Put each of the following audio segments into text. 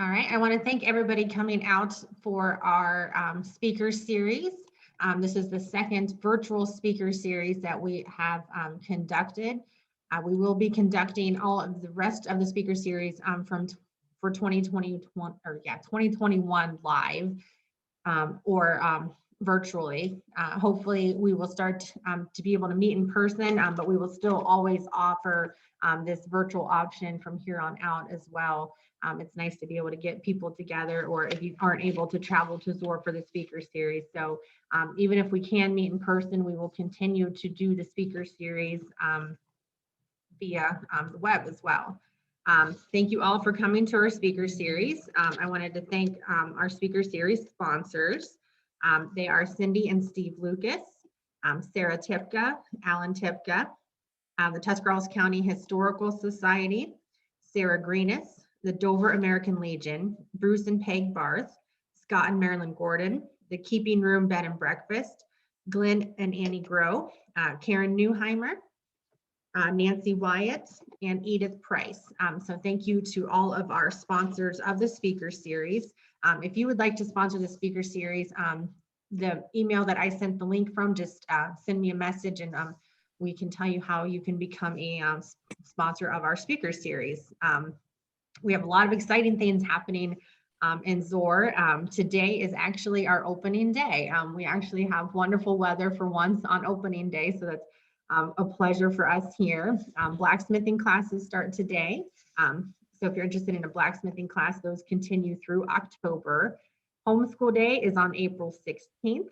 All right, I want to thank everybody coming out for our speaker series. This is the second virtual speaker series that we have conducted. We will be conducting all of the rest of the speaker series for 2021 live or virtually. Hopefully we will start to be able to meet in person, but we will still always offer this virtual option from here on out as well. It's nice to be able to get people together, or if you aren't able to travel to Zoar for the speaker series. So even if we can meet in person, we will continue to do the speaker series via the web as well. Thank you all for coming to our speaker series. I wanted to thank our speaker series sponsors. They are Cindy and Steve Lucas, Sarah Tipka, Alan Tipka, the Tuscarawas County Historical Society, Sarah Greenis, the Dover American Legion, Bruce and Peg Barth, Scott and Marilyn Gordon, the Keeping Room Bed and Breakfast, Glenn and Annie Groh, Karen Neuheimer, Nancy Wyatt, and Edith Price. So thank you to all of our sponsors of the speaker series. If you would like to sponsor the speaker series, the email that I sent the link from, just send me a message and we can tell you how you can become a sponsor of our speaker series. We have a lot of exciting things happening in Zoar. Today is actually our opening day. We actually have wonderful weather for once on opening day, so that's a pleasure for us here. Blacksmithing classes start today. So if you're interested in a blacksmithing class, those continue through October. Homeschool Day is on April 16th.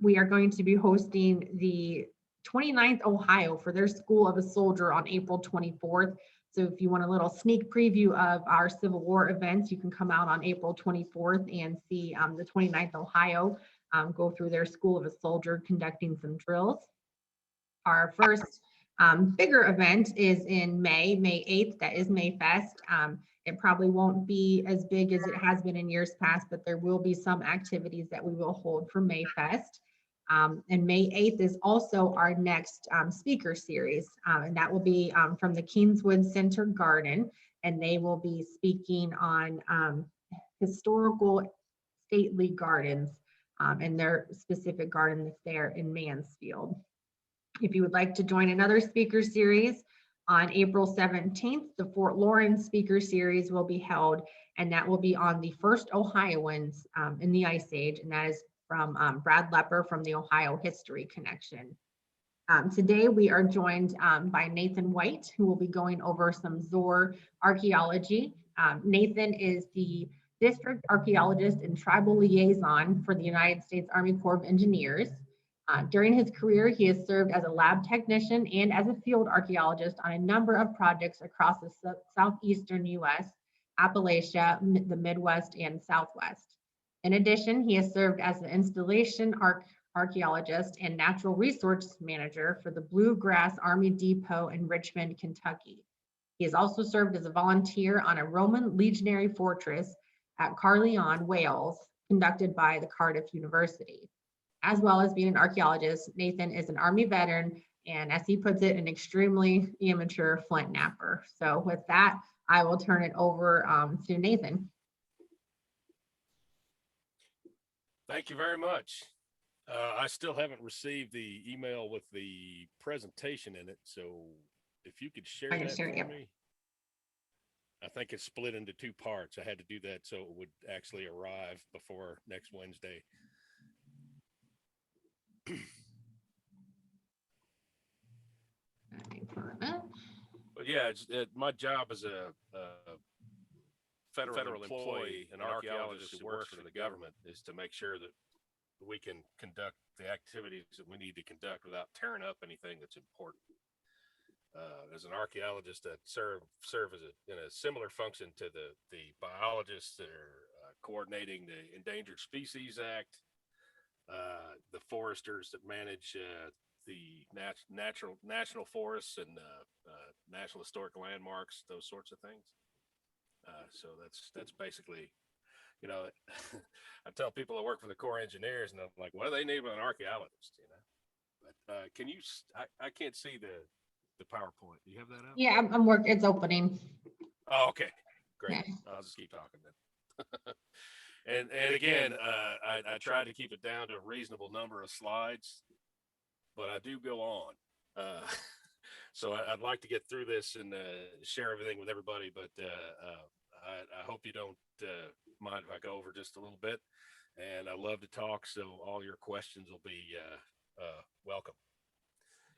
We are going to be hosting the 29th Ohio for their School of a Soldier on April 24th. So if you want a little sneak preview of our Civil War events, you can come out on April 24th and see the 29th Ohio go through their School of a Soldier conducting some drills. Our first bigger event is in May 8th. That is Mayfest. It probably won't be as big as it has been in years past, but there will be some activities that we will hold for Mayfest. And May 8th is also our next speaker series, and that will be from the Kingswood Center Garden, and they will be speaking on historical stately gardens and their specific garden that's there in Mansfield. If you would like to join another speaker series, on April 17th, the Fort Lawrence speaker series will be held, and that will be on the first Ohioans in the Ice Age, and that is from Brad Lepper from the Ohio History Connection. Today we are joined by Nathan White, who will be going over some Zoar archaeology. Nathan is the district archaeologist and tribal liaison for the United States Army Corps of Engineers. During his career, he has served as a lab technician and as a field archaeologist on a number of projects across the southeastern U.S., Appalachia, the Midwest, and Southwest. In addition, he has served as an installation archaeologist and natural resource manager for the Bluegrass Army Depot in Richmond, Kentucky. He has also served as a volunteer on a Roman legionary fortress at Carleon, Wales, conducted by the Cardiff University. As well as being an archaeologist, Nathan is an Army veteran and, as he puts it, an extremely amateur flint knapper. So with that, I will turn it over to Nathan. Thank you very much. I still haven't received the email with the presentation in it, so if you could share that for me. I think it's split into two parts. I had to do that so it would actually arrive before next Wednesday. But yeah, my job as a federal employee, an archaeologist who works for the government, is to make sure that we can conduct the activities that we need to conduct without tearing up anything that's important. As an archaeologist, that serve as in a similar function to the biologists that are coordinating the Endangered Species Act, the foresters that manage the national forests and national historic landmarks, those sorts of things. So that's basically, you know, I tell people I work for the Corps of Engineers, and I'm like, what do they need with an archaeologist? You know, but can you? I can't see the PowerPoint. Do you have that up? Yeah, I'm working. It's opening. Oh, okay. Great. I'll just keep talking then. And again, I tried to keep it down to a reasonable number of slides, but I do go on. So I'd like to get through this and share everything with everybody, but I hope you don't mind if I go over just a little bit. And I love to talk, so all your questions will be welcome.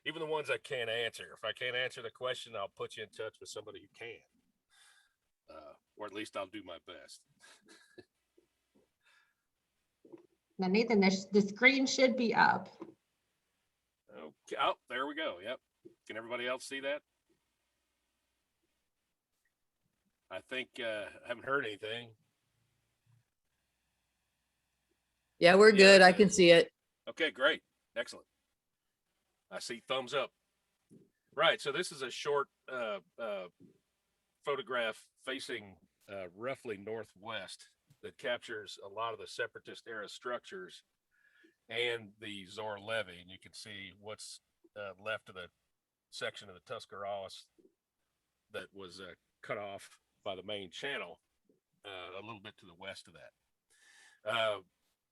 Even the ones I can't answer. If I can't answer the question, I'll put you in touch with somebody who can. Or at least I'll do my best. Now, Nathan, the screen should be up. Okay. Oh, there we go. Yep. Can everybody else see that? I think I haven't heard anything. Yeah, we're good. I can see it. Okay, great. Excellent. I see thumbs up. Right. So this is a short photograph facing roughly northwest that captures a lot of the separatist era structures and the Zoar Levee. And you can see what's left of the section of the Tuscarawas that was cut off by the main channel a little bit to the west of that.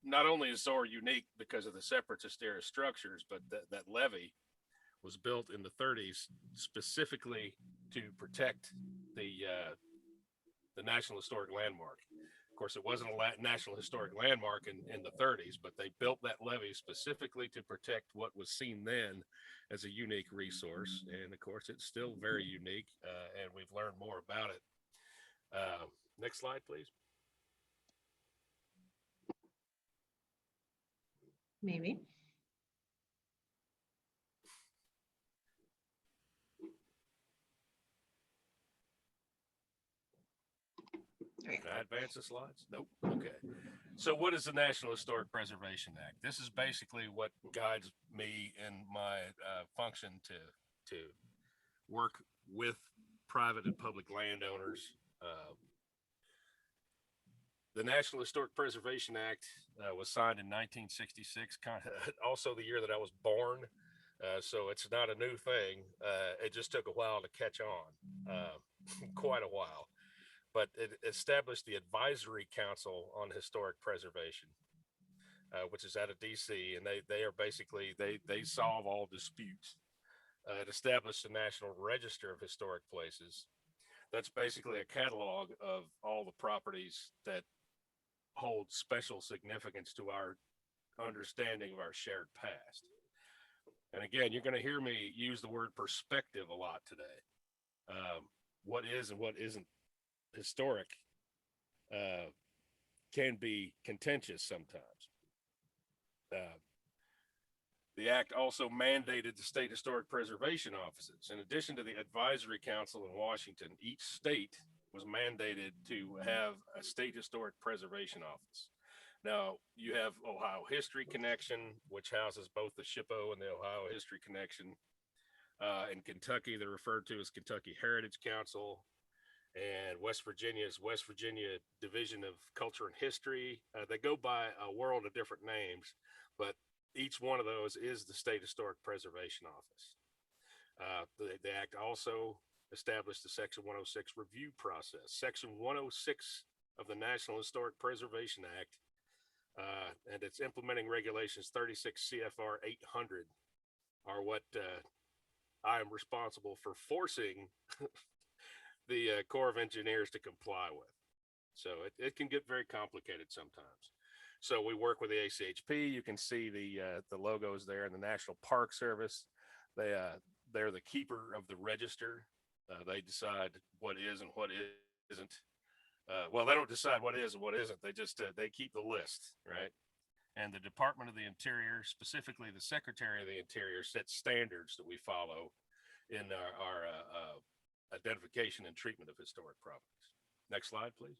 Not only is Zoar unique because of the separatist era structures, but that levee was built in the 30s specifically to protect the National Historic Landmark. Of course, it wasn't a National Historic Landmark in the 30s, but they built that levee specifically to protect what was seen then as a unique resource. And of course, it's still very unique, and we've learned more about it. Next slide, please. Maybe. Can I advance the slides? Nope. Okay. So what is the National Historic Preservation Act? This is basically what guides me in my function to work with private and public landowners. The National Historic Preservation Act was signed in 1966, kind of also the year that I was born. So it's not a new thing. It just took a while to catch on, quite a while. But it established the Advisory Council on Historic Preservation, which is out of DC, and they are basically, they solve all disputes. It established the National Register of Historic Places. That's basically a catalog of all the properties that hold special significance to our understanding of our shared past. And again, you're going to hear me use the word perspective a lot today. What is and what isn't historic can be contentious sometimes. The act also mandated the state historic preservation offices. In addition to the Advisory Council in Washington, each state was mandated to have a state historic preservation office. Now, you have Ohio History Connection, which houses both the SHPO and the Ohio History Connection. In Kentucky, they're referred to as Kentucky Heritage Council. And West Virginia's West Virginia Division of Culture and History. They go by a world of different names, but each one of those is the State Historic Preservation Office. The act also established the Section 106 review process. Section 106 of the National Historic Preservation Act and its implementing regulations 36 CFR 800 are what I am responsible for forcing the Corps of Engineers to comply with. So it can get very complicated sometimes. So we work with the ACHP. You can see the logos there in the National Park Service. They're the keeper of the register. They decide what is and what isn't. Well, they don't decide what is and what isn't. They just they keep the list, right? And the Department of the Interior, specifically the Secretary of the Interior, sets standards that we follow in our identification and treatment of historic properties. Next slide, please.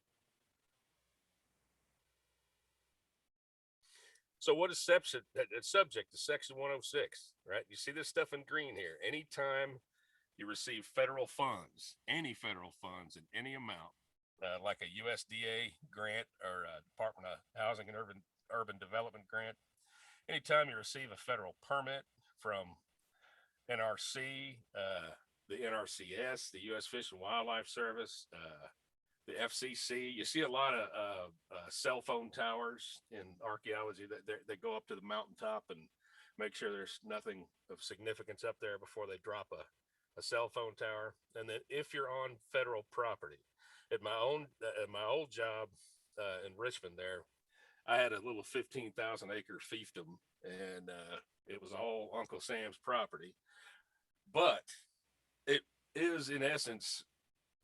So what is subject to Section 106, right? You see this stuff in green here. Anytime you receive federal funds, any federal funds in any amount, like a USDA grant or a Department of Housing and Urban Development grant, anytime you receive a federal permit from NRC, the NRCS, the U.S. Fish and Wildlife Service, the FCC. You see a lot of cell phone towers in archaeology that go up to the mountaintop and make sure there's nothing of significance up there before they drop a cell phone tower. And then if you're on federal property, at my old job in Richmond there, I had a little 15,000 acre fiefdom, and it was all Uncle Sam's property, but it is in essence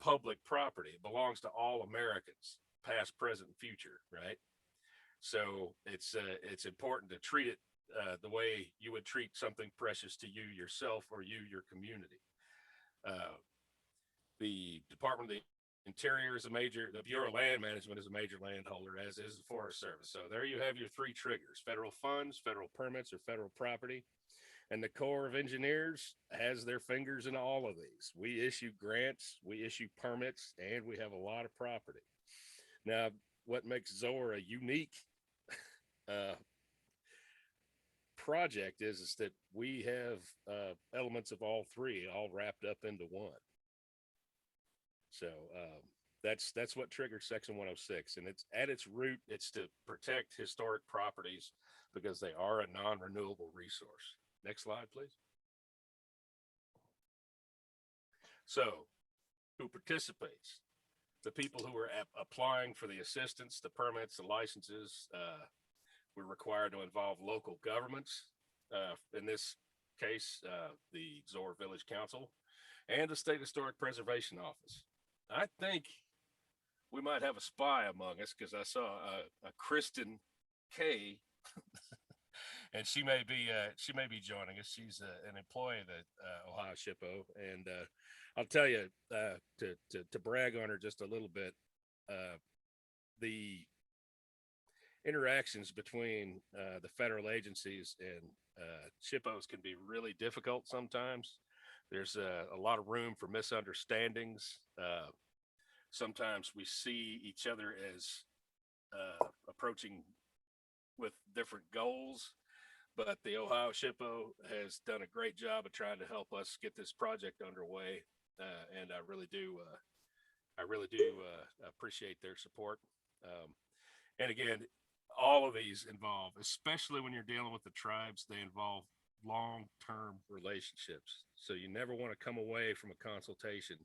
public property. It belongs to all Americans, past, present, and future, right? So it's important to treat it the way you would treat something precious to you yourself or your community. The Department of the Interior is the Bureau of Land Management is a major landholder, as is the Forest Service. So there you have your three triggers: federal funds, federal permits, or federal property. And the Corps of Engineers has their fingers in all of these. We issue grants, we issue permits, and we have a lot of property. Now, what makes Zoar a unique project is that we have elements of all three all wrapped up into one. So that's what triggers Section 106, and it's at its root, it's to protect historic properties because they are a non-renewable resource. Next slide, please. So, who participates? The people who are applying for the assistance, the permits, the licenses. We're required to involve local governments. In this case, the Zoar Village Council and the State Historic Preservation Office. I think we might have a spy among us because I saw a Kristen K. And she may be joining us. She's an employee of the Ohio SHPO, and I'll tell you to brag on her just a little bit. The interactions between the federal agencies and SHPOs can be really difficult sometimes. There's a lot of room for misunderstandings. Sometimes we see each other as approaching with different goals. But the Ohio SHPO has done a great job of trying to help us get this project underway, and I really do appreciate their support. And again, all of these involve, especially when you're dealing with the tribes, they involve long-term relationships. So you never want to come away from a consultation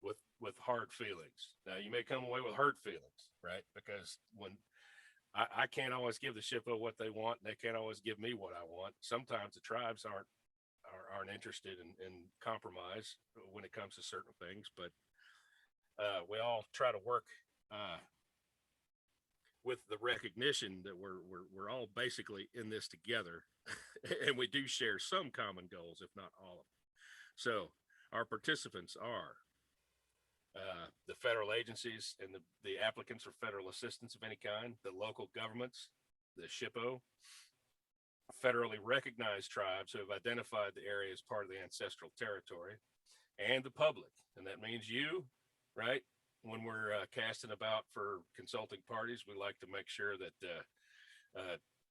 with hard feelings. Now you may come away with hurt feelings, right? Because when I can't always give the SHPO what they want, and they can't always give me what I want. Sometimes the tribes aren't interested in compromise when it comes to certain things, but we all try to work with the recognition that we're all basically in this together, and we do share some common goals, if not all of them. So our participants are the federal agencies and the applicants for federal assistance of any kind, the local governments, the SHPO, federally recognized tribes who have identified the area as part of the ancestral territory, and the public. And that means you, right? When we're casting about for consulting parties, we like to make sure that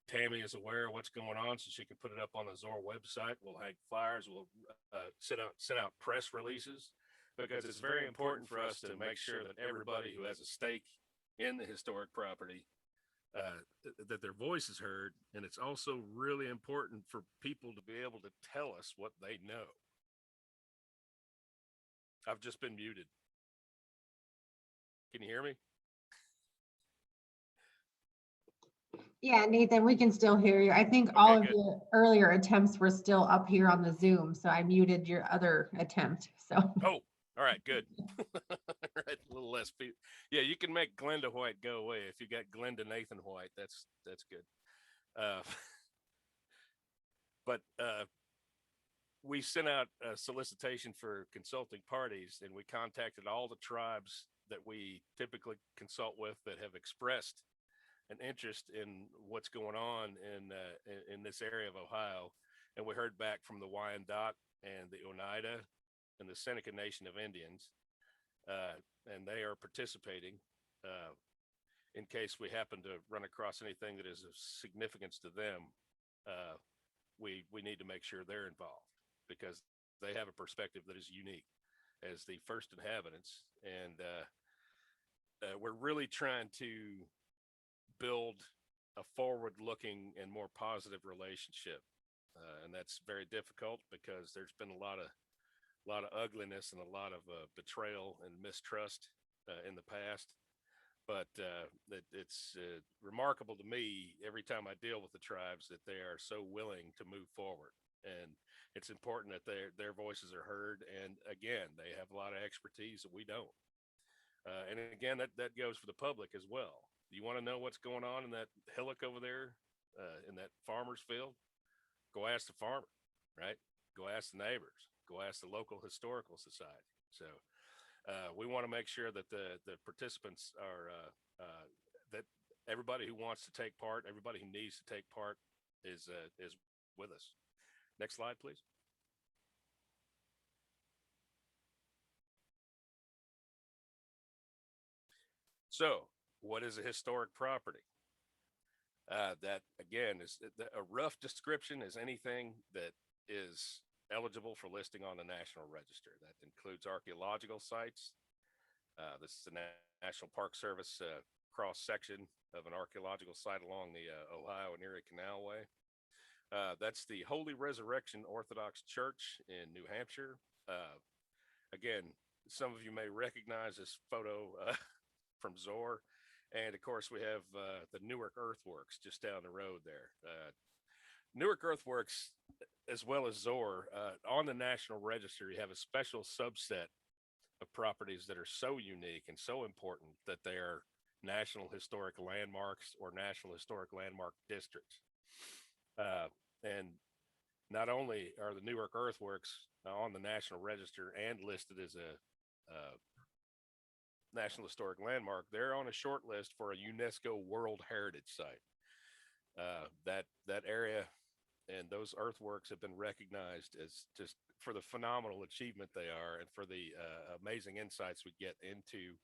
Tammy is aware of what's going on so she can put it up on the Zoar website. We'll hang flyers, we'll send out press releases, because it's very important for us to make sure that everybody who has a stake in the historic property, that their voice is heard. And it's also really important for people to be able to tell us what they know. I've just been muted. Can you hear me? Yeah, Nathan, we can still hear you. I think all of your earlier attempts were still up here on the Zoom, so I muted your other attempt. So. Oh, all right, good. Right, a little less. Yeah, you can make Glenda White go away if you got Glenda Nathan White. That's good. But we sent out a solicitation for consulting parties, and we contacted all the tribes that we typically consult with that have expressed an interest in what's going on in this area of Ohio. And we heard back from the Wyandot and the Oneida and the Seneca Nation of Indians, and they are participating in case we happen to run across anything that is of significance to them. We need to make sure they're involved because they have a perspective that is unique. as the first inhabitants. And we're really trying to build a forward-looking and more positive relationship. And that's very difficult because there's been a lot of ugliness and a lot of betrayal and mistrust in the past. But it's remarkable to me every time I deal with the tribes that they are so willing to move forward. And it's important that their voices are heard. And again, they have a lot of expertise that we don't. And again, that goes for the public as well. You want to know what's going on in that hillock over there in that farmer's field? Go ask the farmer, right? Go ask the neighbors. Go ask the local historical society. So we want to make sure that the participants are that everybody who wants to take part, everybody who needs to take part is with us. Next slide, please. So, what is a historic property? That again is a rough description is anything that is eligible for listing on the National Register. That includes archaeological sites. This is the National Park Service cross section of an archaeological site along the Ohio and Erie Canalway. That's the Holy Resurrection Orthodox Church in New Hampshire. Again, some of you may recognize this photo from Zoar. And of course, we have the Newark Earthworks just down the road there. Newark Earthworks, as well as Zoar, on the National Register, you have a special subset of properties that are so unique and so important that they are National Historic Landmarks or National Historic Landmark Districts. And not only are the Newark Earthworks on the National Register and listed as a National Historic Landmark, they're on a short list for a UNESCO World Heritage Site. That area and those earthworks have been recognized as just for the phenomenal achievement they are and for the amazing insights we get into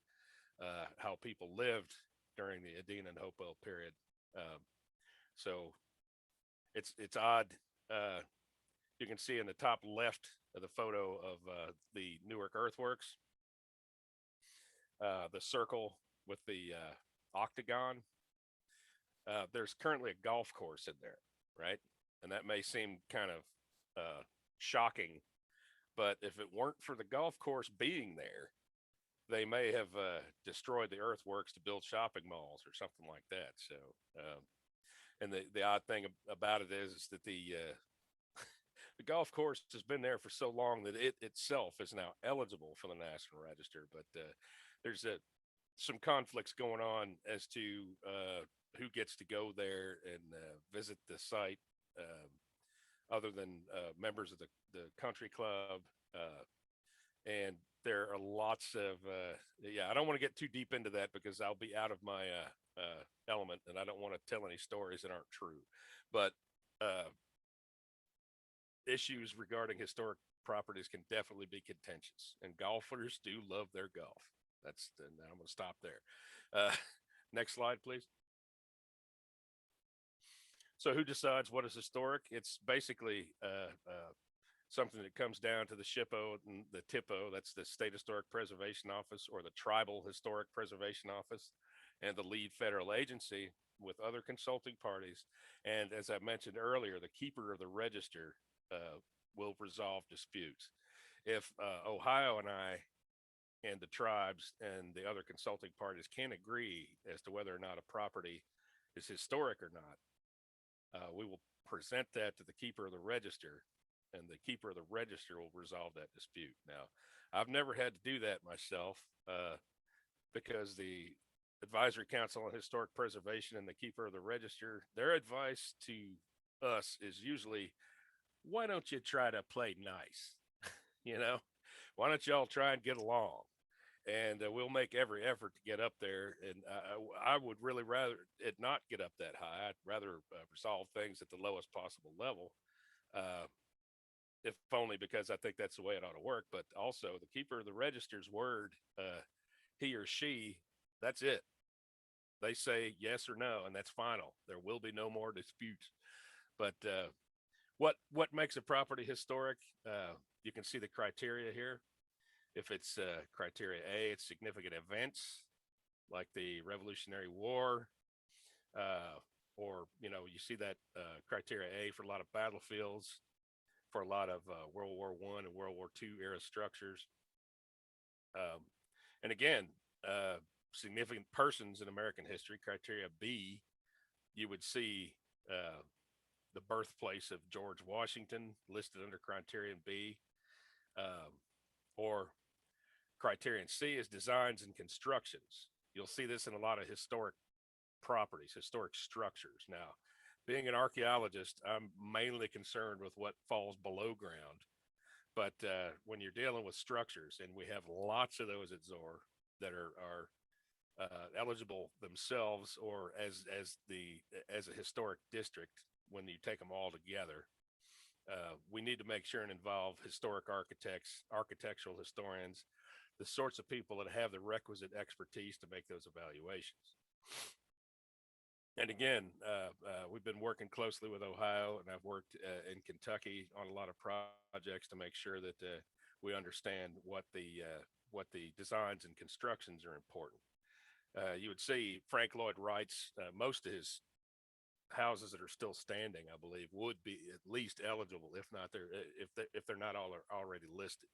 how people lived during the Adena and Hopewell period. So it's odd. You can see in the top left of the photo of the Newark Earthworks, the circle with the octagon. There's currently a golf course in there, right? And that may seem kind of shocking, but if it weren't for the golf course being there, they may have destroyed the earthworks to build shopping malls or something like that. So, and the odd thing about it is that the golf course has been there for so long that it itself is now eligible for the National Register. But there's some conflicts going on as to who gets to go there and visit the site, other than members of the country club. And there are lots of, I don't want to get too deep into that because I'll be out of my element and I don't want to tell any stories that aren't true. But issues regarding historic properties can definitely be contentious, and golfers do love their golf. And I'm going to stop there. Next slide, please. So who decides what is historic? It's basically something that comes down to the SHPO and the TIPO. That's the State Historic Preservation Office, or the Tribal Historic Preservation Office, and the lead federal agency with other consulting parties. And as I mentioned earlier, the keeper of the register will resolve disputes. If Ohio and I and the tribes and the other consulting parties can't agree as to whether or not a property is historic or not, we will present that to the keeper of the register, and the keeper of the register will resolve that dispute. Now, I've never had to do that myself because the Advisory Council on Historic Preservation and the keeper of the register, their advice to us is usually, why don't you try to play nice? Why don't y'all try and get along? And we'll make every effort to get up there. And I would really rather it not get up that high. I'd rather resolve things at the lowest possible level, if only because I think that's the way it ought to work. But also the keeper of the register's word, he or she, that's it. They say yes or no, and that's final. There will be no more disputes. But what makes a property historic? You can see the criteria here. If it's criteria A, it's significant events like the Revolutionary War, or, you know, you see that criteria A for a lot of battlefields, for a lot of World War I and World War II era structures. And again, significant persons in American history, criteria B, you would see the birthplace of George Washington listed under criterion B, or criterion C is designs and constructions. You'll see this in a lot of historic properties, historic structures. Now, being an archaeologist, I'm mainly concerned with what falls below ground. But when you're dealing with structures, and we have lots of those at Zoar that are eligible themselves or as a historic district, when you take them all together, we need to make sure and involve historic architects, architectural historians, the sorts of people that have the requisite expertise to make those evaluations. And again, we've been working closely with Ohio, and I've worked in Kentucky on a lot of projects to make sure that we understand what the designs and constructions are important. You would see Frank Lloyd Wright's most of his houses that are still standing, I believe, would be at least eligible, if not if they're not already listed.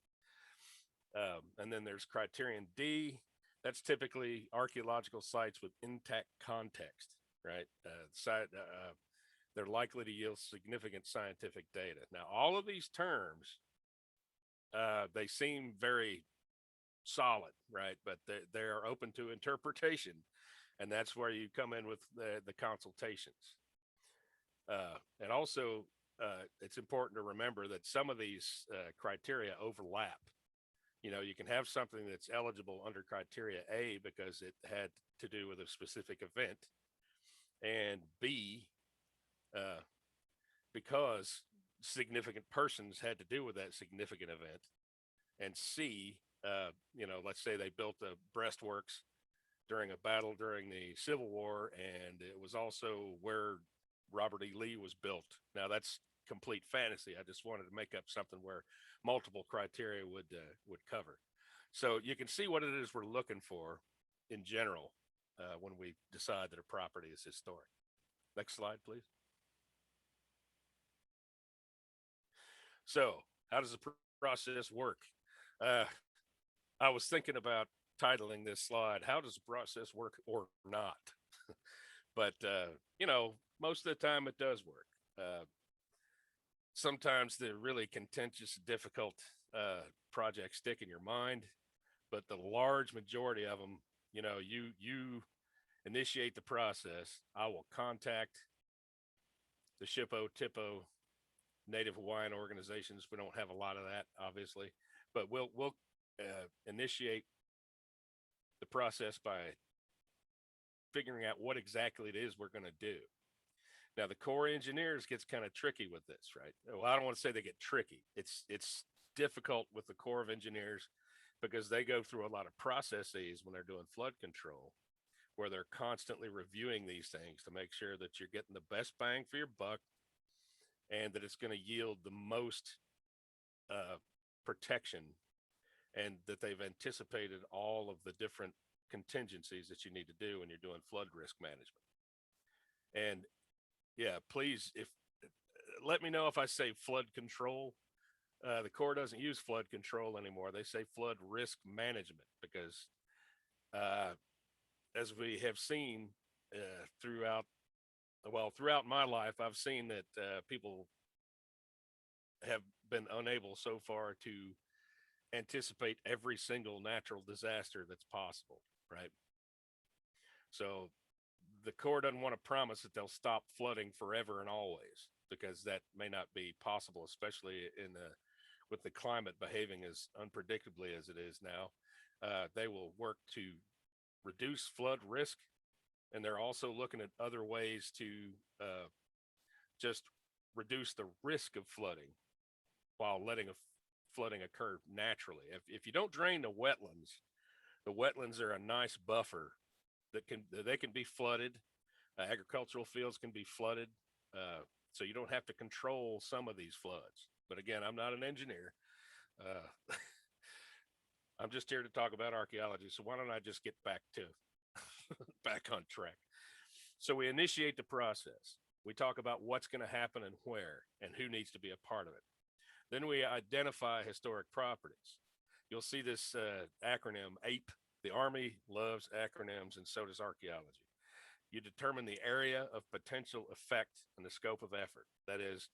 And then there's criterion D. That's typically archaeological sites with intact context, right? They're likely to yield significant scientific data. Now, all of these terms, they seem very solid, right? But they are open to interpretation, and that's where you come in with the consultations. And also, it's important to remember that some of these criteria overlap. You know, you can have something that's eligible under criteria A because it had to do with a specific event, and B, because significant persons had to do with that significant event, and C, you know, let's say they built the breastworks during a battle during the Civil War, and it was also where Robert E. Lee was built. Now, that's complete fantasy. I just wanted to make up something where multiple criteria would cover. So you can see what it is we're looking for in general when we decide that a property is historic. Next slide, please. So how does the process work? I was thinking about titling this slide, "How does the process work or not?" But, you know, most of the time it does work. Sometimes the really contentious, difficult projects stick in your mind, but the large majority of them, you know, you initiate the process. I will contact the SHPO, TIPO, Native Hawaiian organizations. We don't have a lot of that, obviously, but we'll initiate the process by figuring out what exactly it is we're going to do. Now, the Corps of Engineers gets kind of tricky with this, right? Well, I don't want to say they get tricky. It's difficult with the Corps of Engineers because they go through a lot of processes when they're doing flood control, where they're constantly reviewing these things to make sure that you're getting the best bang for your buck and that it's going to yield the most protection, and that they've anticipated all of the different contingencies that you need to do when you're doing flood risk management. And yeah, please, let me know if I say flood control. The Corps doesn't use flood control anymore. They say flood risk management because as we have seen throughout my life, I've seen that people have been unable so far to anticipate every single natural disaster that's possible, right? So the Corps doesn't want to promise that they'll stop flooding forever and always, because that may not be possible, especially with the climate behaving as unpredictably as it is now. They will work to reduce flood risk, and they're also looking at other ways to just reduce the risk of flooding while letting flooding occur naturally. If you don't drain the wetlands are a nice buffer that they can be flooded. Agricultural fields can be flooded, so you don't have to control some of these floods. But again, I'm not an engineer. I'm just here to talk about archaeology. So why don't I just get back to back on track? So we initiate the process. We talk about what's going to happen and where and who needs to be a part of it. Then we identify historic properties. You'll see this acronym APE. The Army loves acronyms, and so does archaeology. You determine the area of potential effect and the scope of effort. That is,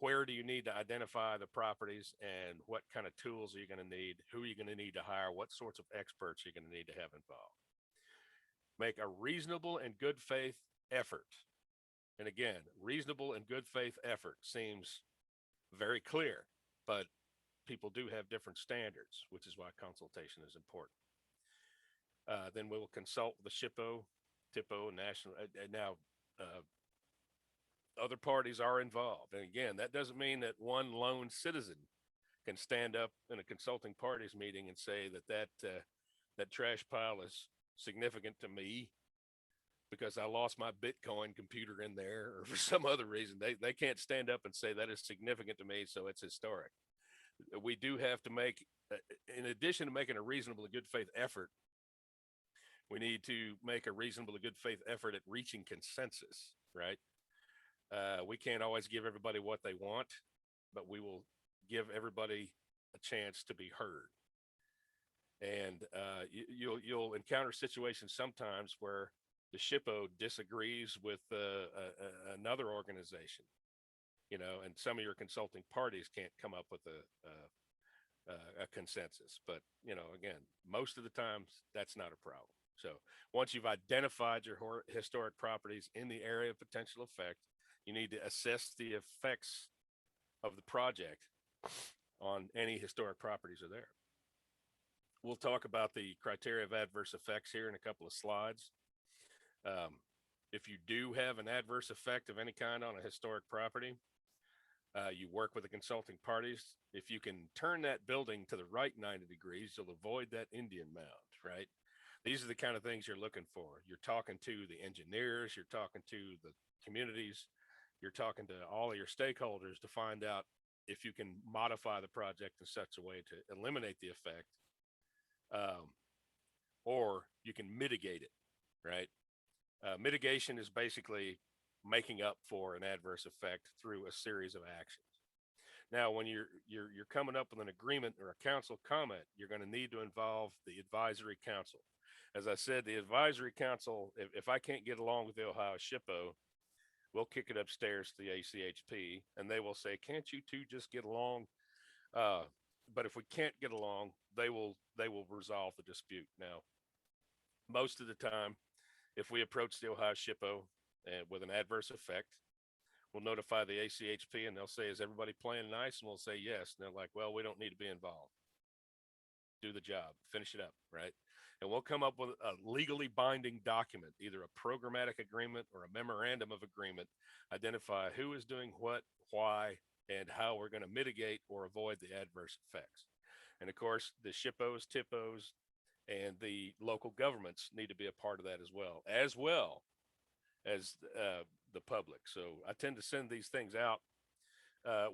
where do you need to identify the properties, and what kind of tools are you going to need? Who are you going to need to hire? What sorts of experts are you going to need to have involved? Make a reasonable and good faith effort. And again, reasonable and good faith effort seems very clear, but people do have different standards, which is why consultation is important. Then we will consult the SHPO, TIPO, National. Now, other parties are involved. And again, that doesn't mean that one lone citizen can stand up in a consulting parties meeting and say that trash pile is significant to me because I lost my Bitcoin computer in there, or for some other reason. They can't stand up and say that is significant to me, so it's historic. We do have to make, in addition to making a reasonable and good faith effort, we need to make a reasonable and good faith effort at reaching consensus, right? We can't always give everybody what they want, but we will give everybody a chance to be heard. And you'll encounter situations sometimes where the SHPO disagrees with another organization, and some of your consulting parties can't come up with a consensus. But, again, most of the times that's not a problem. So once you've identified your historic properties in the area of potential effect, you need to assess the effects of the project on any historic properties are there. We'll talk about the criteria of adverse effects here in a couple of slides. If you do have an adverse effect of any kind on a historic property, you work with the consulting parties. If you can turn that building to the right 90 degrees, you'll avoid that Indian mound, right? These are the kind of things you're looking for. You're talking to the engineers, you're talking to the communities, you're talking to all of your stakeholders to find out if you can modify the project in such a way to eliminate the effect, or you can mitigate it, right? Mitigation is basically making up for an adverse effect through a series of actions. Now, when you're coming up with an agreement or a council comment, you're going to need to involve the advisory council. As I said, the advisory council, if I can't get along with the Ohio SHPO, we'll kick it upstairs to the ACHP, and they will say, can't you two just get along? But if we can't get along, they will resolve the dispute. Now, most of the time, if we approach the Ohio SHPO with an adverse effect, we'll notify the ACHP, and they'll say, is everybody playing nice? And we'll say yes. And they're like, well, we don't need to be involved. Do the job, finish it up, right? And we'll come up with a legally binding document, either a programmatic agreement or a memorandum of agreement, identify who is doing what, why, and how we're going to mitigate or avoid the adverse effects. And of course, the SHPOs, TIPOs, and the local governments need to be a part of that as well as the public. So I tend to send these things out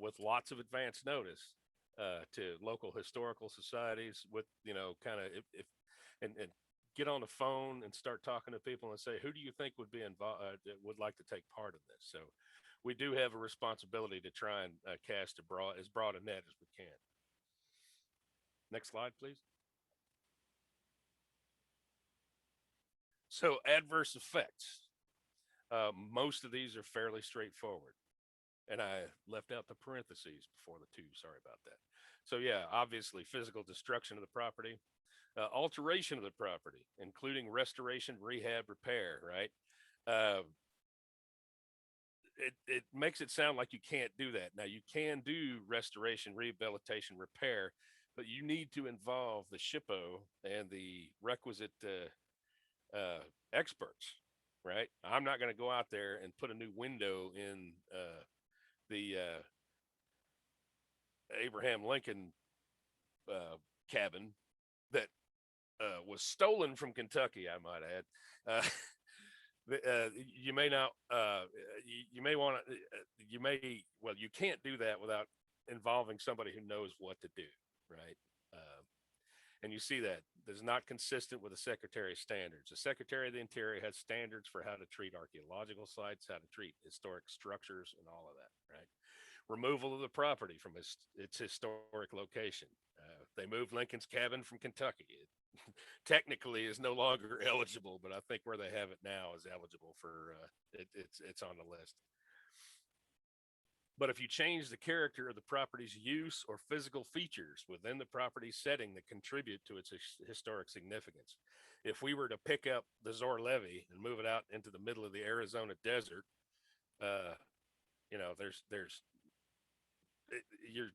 with lots of advance notice to local historical societies with, kind of and get on the phone and start talking to people and say, who do you think would be involved, would like to take part in this? So we do have a responsibility to try and cast as broad a net as we can. Next slide, please. So adverse effects. Most of these are fairly straightforward. And I left out the parentheses before the two. Sorry about that. So yeah, obviously physical destruction of the property, alteration of the property, including restoration, rehab, repair, right? It makes it sound like you can't do that. Now you can do restoration, rehabilitation, repair, but you need to involve the SHPO and the requisite experts, right? I'm not going to go out there and put a new window in the Abraham Lincoln cabin that was stolen from Kentucky, I might add. You may not, you may want to, you can't do that without involving somebody who knows what to do, right? And you see that is not consistent with the Secretary of Standards. The Secretary of the Interior has standards for how to treat archaeological sites, how to treat historic structures, and all of that, right? Removal of the property from its historic location. They moved Lincoln's cabin from Kentucky. It technically is no longer eligible, but I think where they have it now is eligible for, it's on the list. But if you change the character of the property's use or physical features within the property's setting that contribute to its historic significance, if we were to pick up the Zoar Levee and move it out into the middle of the Arizona desert, you know, you're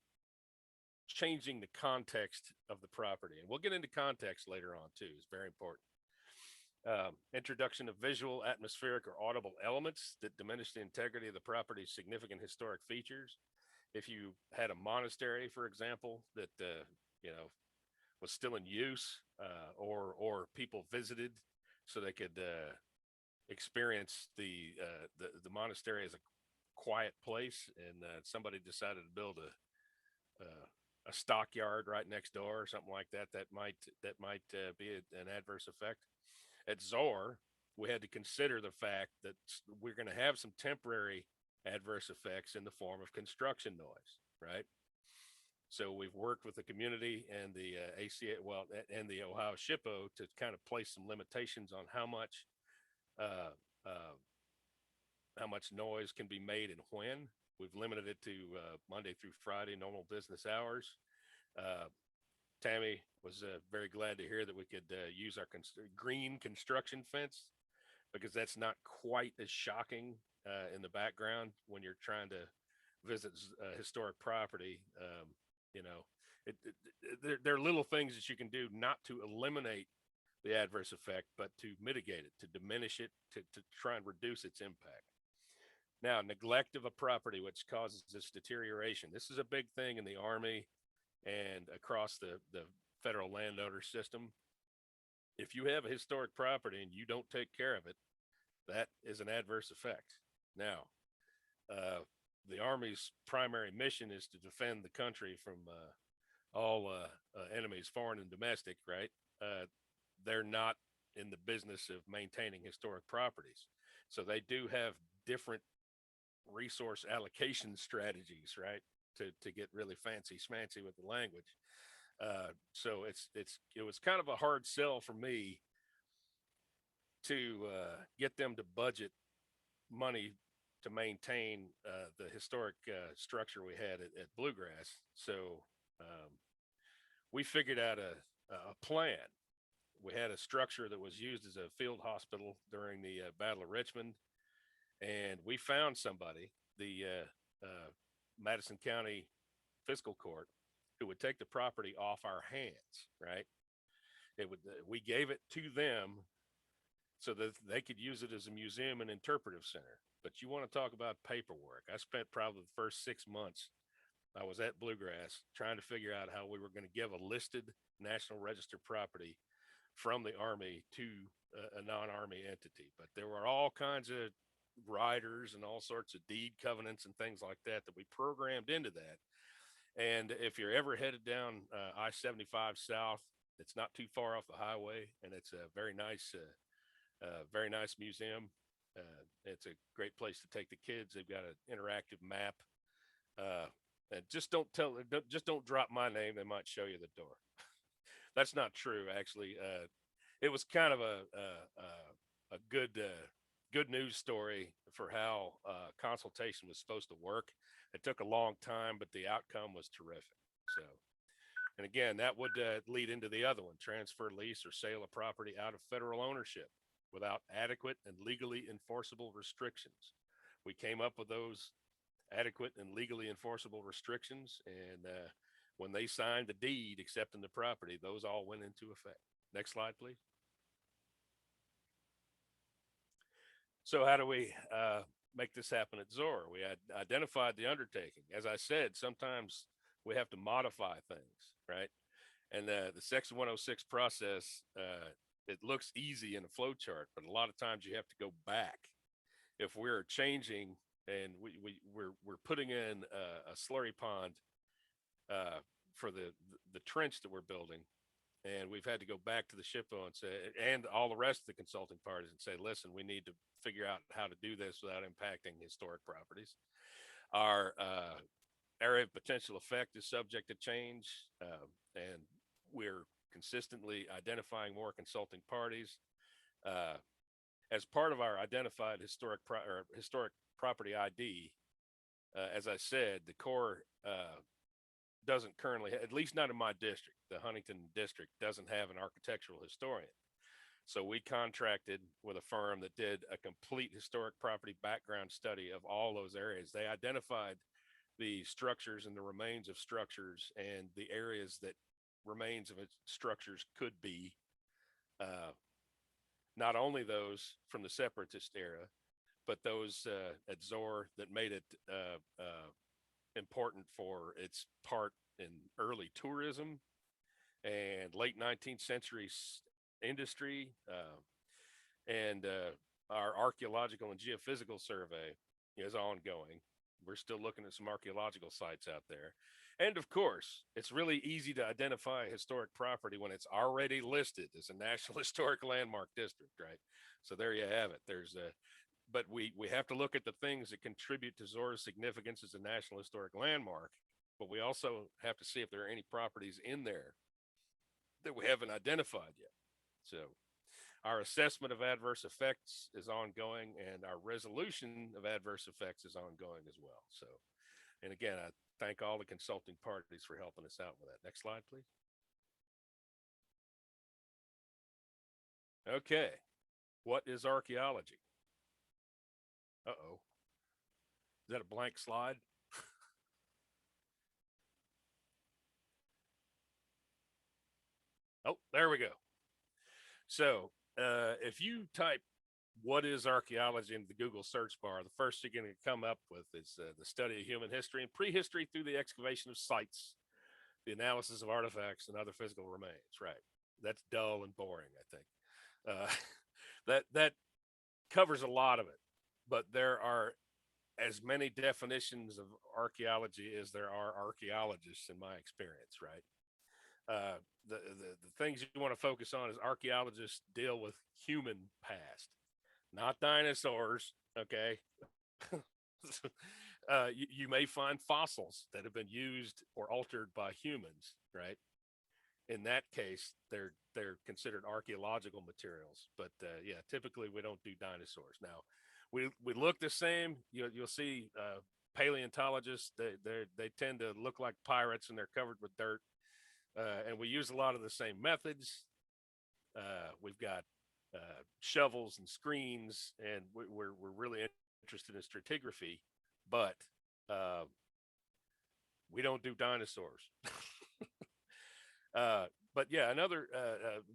changing the context of the property, and we'll get into context later on too. It's very important. Introduction of visual, atmospheric, or audible elements that diminish the integrity of the property's significant historic features. If you had a monastery, for example, that you know, was still in use, or people visited so they could experience the monastery as a quiet place, and somebody decided to build a stockyard right next door or something like that, that might be an adverse effect. At Zoar, we had to consider the fact that we're going to have some temporary adverse effects in the form of construction noise, right? So we've worked with the community and the and the Ohio SHPO to kind of place some limitations on how much noise can be made and when. We've limited it to Monday through Friday, normal business hours. Tammy was very glad to hear that we could use our green construction fence, because that's not quite as shocking in the background when you're trying to visit historic property. You know, there are little things that you can do not to eliminate the adverse effect, but to mitigate it, to diminish it, to try and reduce its impact. Now, neglect of a property which causes this deterioration. This is a big thing in the Army and across the federal landowner system. If you have a historic property and you don't take care of it, that is an adverse effect. Now, the Army's primary mission is to defend the country from all enemies, foreign and domestic, right? They're not in the business of maintaining historic properties. So they do have different resource allocation strategies, right? To get really fancy schmancy with the language. So it was kind of a hard sell for me to get them to budget money to maintain the historic structure we had at Bluegrass. So we figured out a plan. We had a structure that was used as a field hospital during the Battle of Richmond, and we found somebody, the Madison County Fiscal Court, who would take the property off our hands, right? We gave it to them so that they could use it as a museum and interpretive center. But you want to talk about paperwork. I spent probably the first 6 months I was at Bluegrass trying to figure out how we were going to give a listed National Register property from the Army to a non-Army entity. But there were all kinds of riders and all sorts of deed covenants and things like that we programmed into that. And if you're ever headed down I-75 south, it's not too far off the highway, and it's a very nice museum. It's a great place to take the kids. They've got an interactive map. And just don't drop my name. They might show you the door. That's not true, actually. It was kind of a good news story for how consultation was supposed to work. It took a long time, but the outcome was terrific. So, and again, that would lead into the other one: transfer, lease, or sale of property out of federal ownership without adequate and legally enforceable restrictions. We came up with those adequate and legally enforceable restrictions, and when they signed the deed accepting the property, those all went into effect. Next slide, please. So how do we make this happen at Zoar? We had identified the undertaking. As I said, sometimes we have to modify things, right? And the Section 106 process, it looks easy in a flow chart, but a lot of times you have to go back. If we're changing and we're putting in a slurry pond for the trench that we're building, And we've had to go back to the SHPO and say, and all the rest of the consulting parties and say, listen, we need to figure out how to do this without impacting historic properties. Our area of potential effect is subject to change, and we're consistently identifying more consulting parties. As part of our identified historic property ID, as I said, the Corps doesn't currently, at least not in my district, the Huntington district doesn't have an architectural historian. So we contracted with a firm that did a complete historic property background study of all those areas. They identified the structures and the remains of structures and the areas that remains of its structures could be, not only those from the separatist era, but those at Zoar that made it important for its part in early tourism and late 19th century industry, and our archaeological and geophysical survey is ongoing. We're still looking at some archaeological sites out there. And of course, it's really easy to identify a historic property when it's already listed as a National Historic Landmark District, right? So there you have it. There's a, but we have to look at the things that contribute to Zoar's significance as a National Historic Landmark, but we also have to see if there are any properties in there that we haven't identified yet. So our assessment of adverse effects is ongoing, and our resolution of adverse effects is ongoing as well. So, and again, I thank all the consulting parties for helping us out with that. Next slide, please. Okay, what is archaeology? Uh-oh. Is that a blank slide? Oh, there we go. So if you type what is archaeology into the Google search bar, the first you're going to come up with is the study of human history and prehistory through the excavation of sites, the analysis of artifacts and other physical remains. Right. That's dull and boring, I think. That covers a lot of it, but there are as many definitions of archaeology as there are archaeologists in my experience, right? The things you want to focus on is archaeologists deal with human past, not dinosaurs. Okay. You may find fossils that have been used or altered by humans, right? In that case, they're considered archaeological materials. But yeah, typically we don't do dinosaurs. Now, we look the same. You'll see paleontologists. They tend to look like pirates, and they're covered with dirt. And we use a lot of the same methods. We've got shovels and screens, and we're really interested in stratigraphy, but we don't do dinosaurs. But yeah, another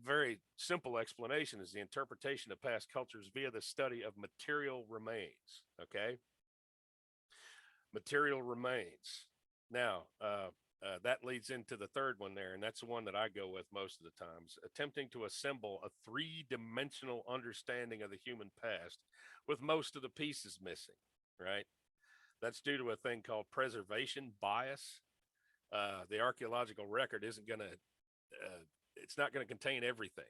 very simple explanation is the interpretation of past cultures via the study of material remains. Okay, material remains. Now, that leads into the third one there, and that's the one that I go with most of the times, attempting to assemble a three-dimensional understanding of the human past with most of the pieces missing, right? That's due to a thing called preservation bias. The archaeological record isn't going to, it's not going to contain everything.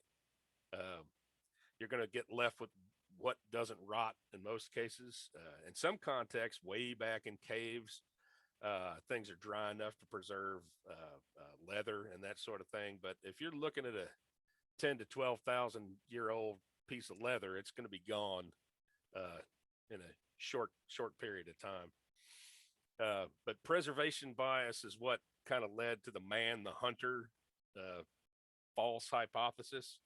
You're going to get left with what doesn't rot in most cases. In some contexts, way back in caves, things are dry enough to preserve leather and that sort of thing. But if you're looking at a 10 to 12,000 year old piece of leather, it's going to be gone in a short period of time. But preservation bias is what kind of led to the man, the hunter false hypothesis,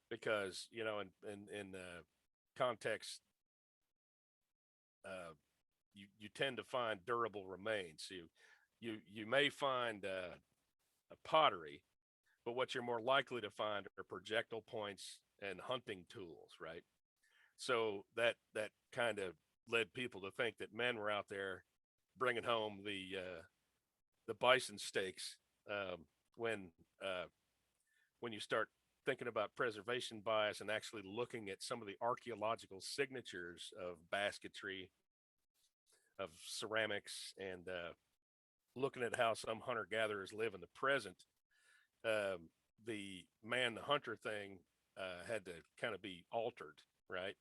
because, you know, in context, you tend to find durable remains. You may find a pottery, but what you're more likely to find are projectile points and hunting tools, right? So that kind of led people to think that men were out there bringing home the bison steaks. When you start thinking about preservation bias and actually looking at some of the archaeological signatures of basketry, of ceramics, and looking at how some hunter-gatherers live in the present, the man the hunter thing had to kind of be altered, right?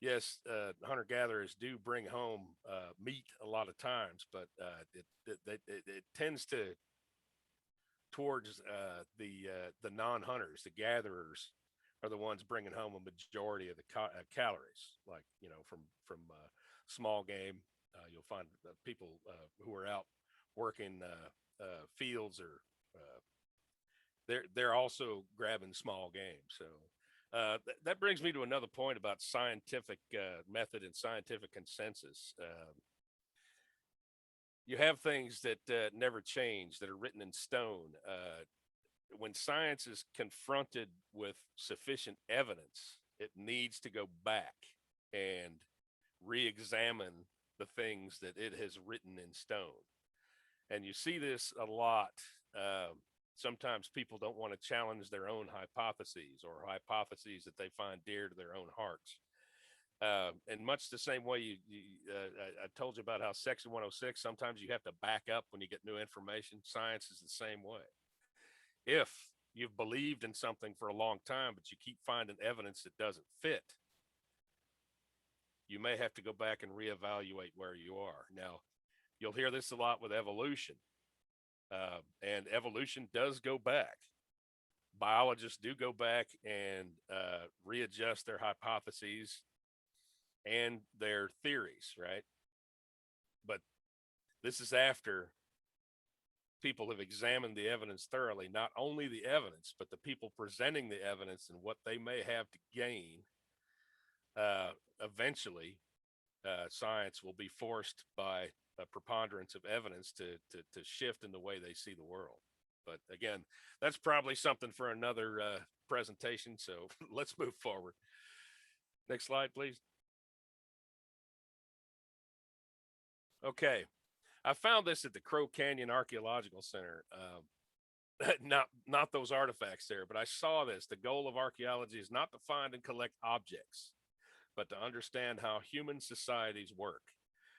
Yes, hunter gatherers do bring home meat a lot of times, but it tends to towards the non-hunters, the gatherers are the ones bringing home a majority of the calories. Like, you know, from small game, you'll find people who are out working fields, or they're also grabbing small game. So that brings me to another point about scientific method and scientific consensus. You have things that never change, that are written in stone. When science is confronted with sufficient evidence, it needs to go back and re-examine the things that it has written in stone. And you see this a lot. Sometimes people don't want to challenge their own hypotheses, or hypotheses that they find dear to their own hearts. And much the same way I told you about how Section 106, sometimes you have to back up when you get new information. Science is the same way. If you've believed in something for a long time, but you keep finding evidence that doesn't fit, you may have to go back and reevaluate where you are. Now, you'll hear this a lot with evolution, and evolution does go back. Biologists do go back and readjust their hypotheses and their theories, right? But this is after people have examined the evidence thoroughly, not only the evidence, but the people presenting the evidence and what they may have to gain. Eventually, science will be forced by a preponderance of evidence to shift in the way they see the world. But again, that's probably something for another presentation. So let's move forward. Next slide, please. Okay, I found this at the Crow Canyon Archaeological Center. Not those artifacts there, but I saw this. The goal of archaeology is not to find and collect objects, but to understand how human societies work.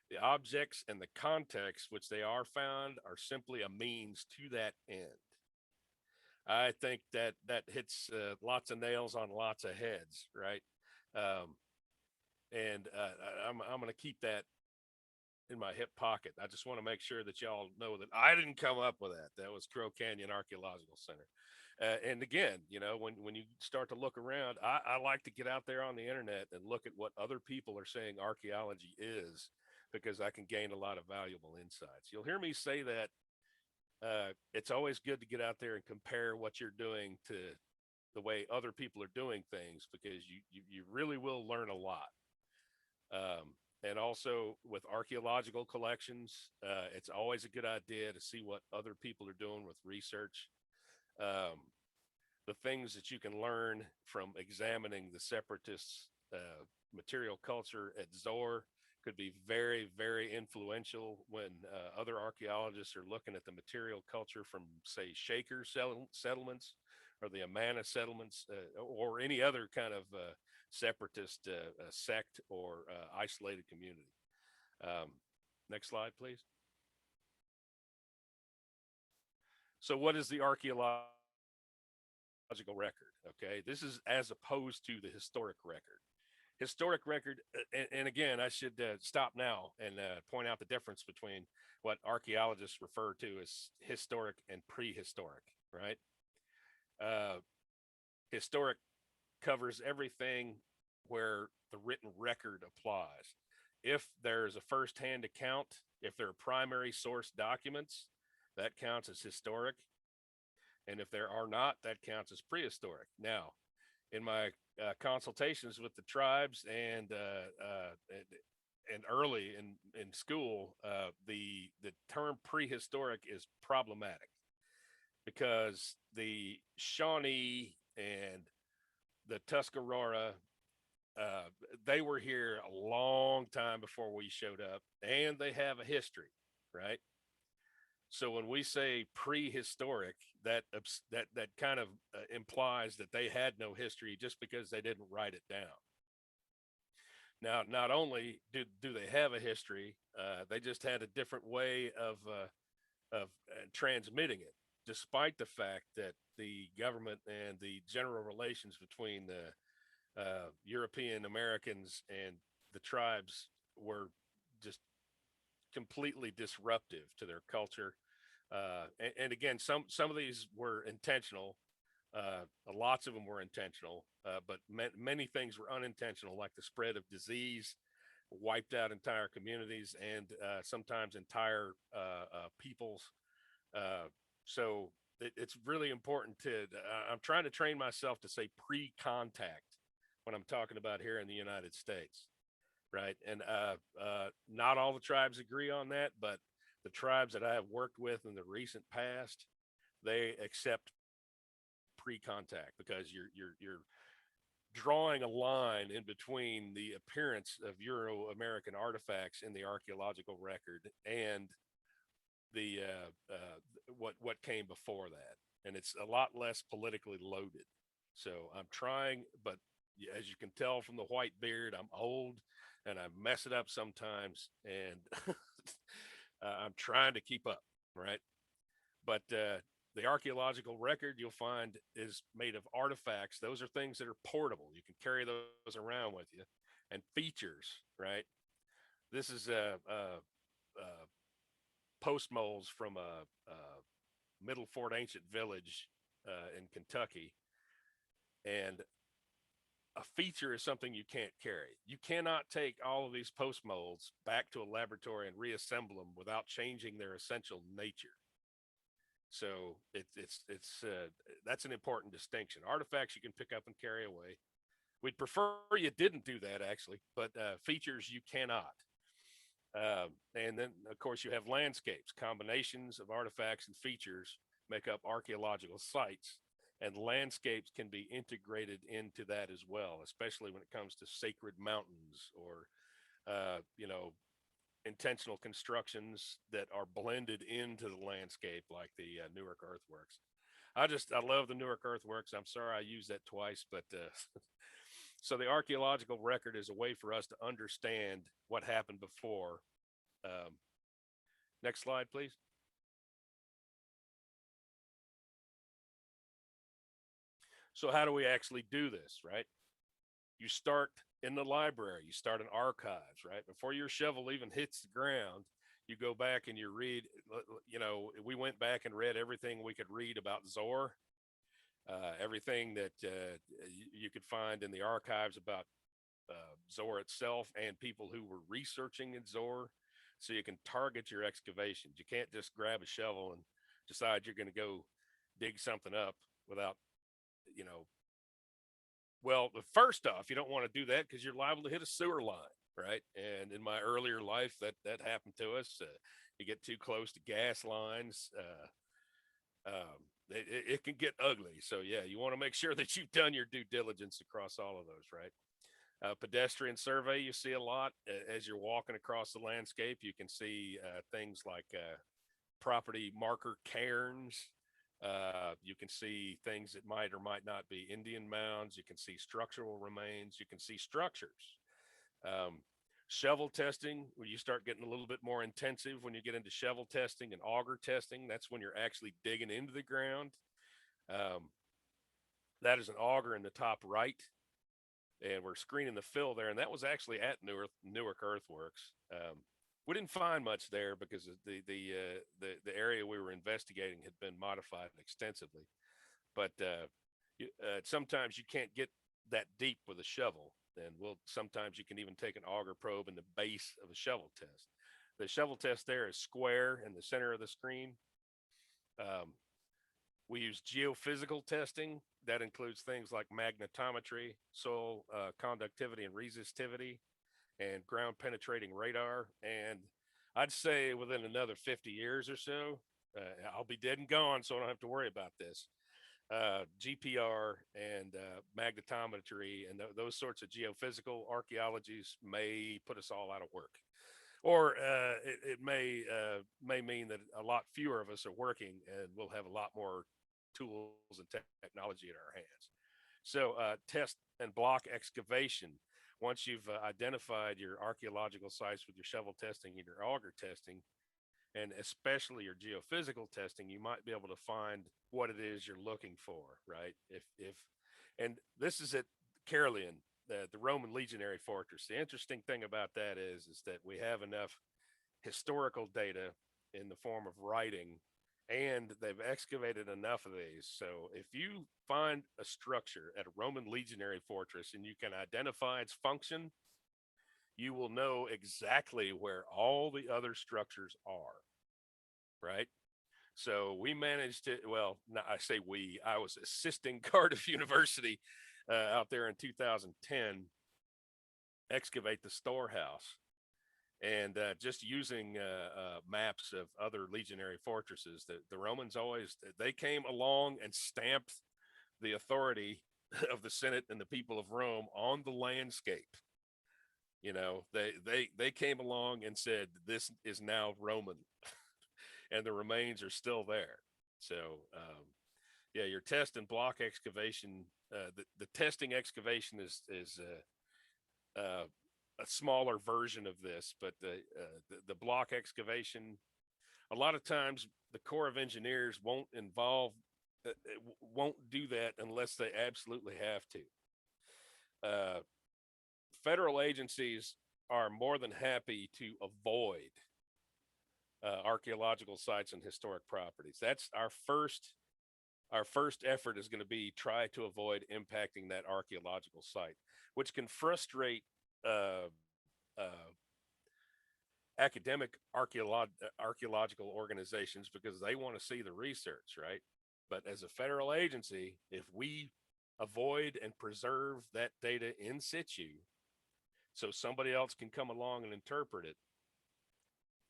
The objects and the context which they are found are simply a means to that end. I think that hits lots of nails on lots of heads, right? And I'm going to keep that in my hip pocket. I just want to make sure that y'all know that I didn't come up with that. That was Crow Canyon Archaeological Center. And again, you know, when you start to look around, I like to get out there on the internet and look at what other people are saying archaeology is, because I can gain a lot of valuable insights. You'll hear me say that it's always good to get out there and compare what you're doing to the way other people are doing things, because you really will learn a lot. And also with archaeological collections, it's always a good idea to see what other people are doing with research. The things that you can learn from examining the separatists' material culture at Zoar could be very, very influential when other archaeologists are looking at the material culture from, say, Shaker settlements, or the Amana settlements, or any other kind of separatist sect or isolated community. Next slide, please. So what is the archaeological record? Okay, this is as opposed to the historic record. Historic record, and again, I should stop now and point out the difference between what archaeologists refer to as historic and prehistoric, right? Historic covers everything where the written record applies. If there's a first-hand account, if there are primary source documents, that counts as historic. And if there are not, that counts as prehistoric. Now, in my consultations with the tribes and early in school, the term prehistoric is problematic, because the Shawnee and the Tuscarora, they were here a long time before we showed up, and they have a history, right? So when we say prehistoric, that kind of implies that they had no history just because they didn't write it down. Now, not only do they have a history, they just had a different way of transmitting it. despite the fact that the government and the general relations between the European Americans and the tribes were just completely disruptive to their culture. And again, some of these were intentional. Lots of them were intentional, but many things were unintentional, like the spread of disease, wiped out entire communities and sometimes entire peoples. So it's really important to, I'm trying to train myself to say pre-contact when I'm talking about here in the United States, right? And not all the tribes agree on that, but the tribes that I have worked with in the recent past, they accept pre-contact because you're drawing a line in between the appearance of Euro-American artifacts in the archaeological record and the what came before that, and it's a lot less politically loaded. So I'm trying, but as you can tell from the white beard, I'm old and I mess it up sometimes, and I'm trying to keep up, right? But the archaeological record you'll find is made of artifacts. Those are things that are portable. You can carry those around with you, and features, right? This is a post molds from a Middle Fort Ancient village in Kentucky, and a feature is something you can't carry. You cannot take all of these post molds back to a laboratory and reassemble them without changing their essential nature. So it's that's an important distinction. Artifacts you can pick up and carry away. We'd prefer you didn't do that, actually, but features you cannot. And then, of course, you have landscapes. Combinations of artifacts and features make up archaeological sites, and landscapes can be integrated into that as well, especially when it comes to sacred mountains or, intentional constructions that are blended into the landscape, like the Newark earthworks. I love the Newark earthworks. I'm sorry I used that twice, but so the archaeological record is a way for us to understand what happened before. Next slide, please. So how do we actually do this, right? You start in the library, you start in archives, right? Before your shovel even hits the ground, you go back and you read, we went back and read everything we could read about Zoar, everything that you could find in the archives about Zoar itself and people who were researching in Zoar, so you can target your excavations. You can't just grab a shovel and decide you're going to go dig something up without, well, first off, you don't want to do that because you're liable to hit a sewer line, right? And in my earlier life, that happened to us. You get too close to gas lines, it can get ugly. So yeah, you want to make sure that you've done your due diligence across all of those, right? Pedestrian survey, you see a lot as you're walking across the landscape. You can see things like property marker cairns. You can see things that might or might not be Indian mounds. You can see structural remains. You can see structures. Shovel testing, when you start getting a little bit more intensive, when you get into shovel testing and auger testing, that's when you're actually digging into the ground. That is an auger in the top right, and we're screening the fill there. And that was actually at Newark Earthworks. We didn't find much there because the area we were investigating had been modified extensively. But sometimes you can't get that deep with a shovel. And sometimes you can even take an auger probe in the base of a shovel test. The shovel test there is square in the center of the screen. We use geophysical testing. That includes things like magnetometry, soil conductivity and resistivity, and ground penetrating radar. And I'd say within another 50 years or so, I'll be dead and gone, so I don't have to worry about this. GPR and magnetometry and those sorts of geophysical archaeologies may put us all out of work, or it may mean that a lot fewer of us are working, and we'll have a lot more tools and technology in our hands. So test and block excavation. Once you've identified your archaeological sites with your shovel testing and your auger testing, and especially your geophysical testing, you might be able to find what it is you're looking for, right? And this is at Caerleon, the Roman legionary fortress. The interesting thing about that is that we have enough historical data in the form of writing, and they've excavated enough of these. So if you find a structure at a Roman legionary fortress and you can identify its function, you will know exactly where all the other structures are, right? So we managed to, well, no, I say we, I was assisting Cardiff University out there in 2010 excavate the storehouse. And just using maps of other legionary fortresses, the Romans always, they came along and stamped the authority of the Senate and the people of Rome on the landscape. You know, they came along and said, this is now Roman, and the remains are still there. So, yeah, your test and block excavation, the testing excavation is a smaller version of this, but the block excavation, a lot of times the Corps of Engineers won't won't do that unless they absolutely have to. Federal agencies are more than happy to avoid archaeological sites and historic properties. That's our first effort is going to be try to avoid impacting that archaeological site, which can frustrate uh, academic archaeological organizations because they want to see the research, right? But as a federal agency, if we avoid and preserve that data in situ so somebody else can come along and interpret it,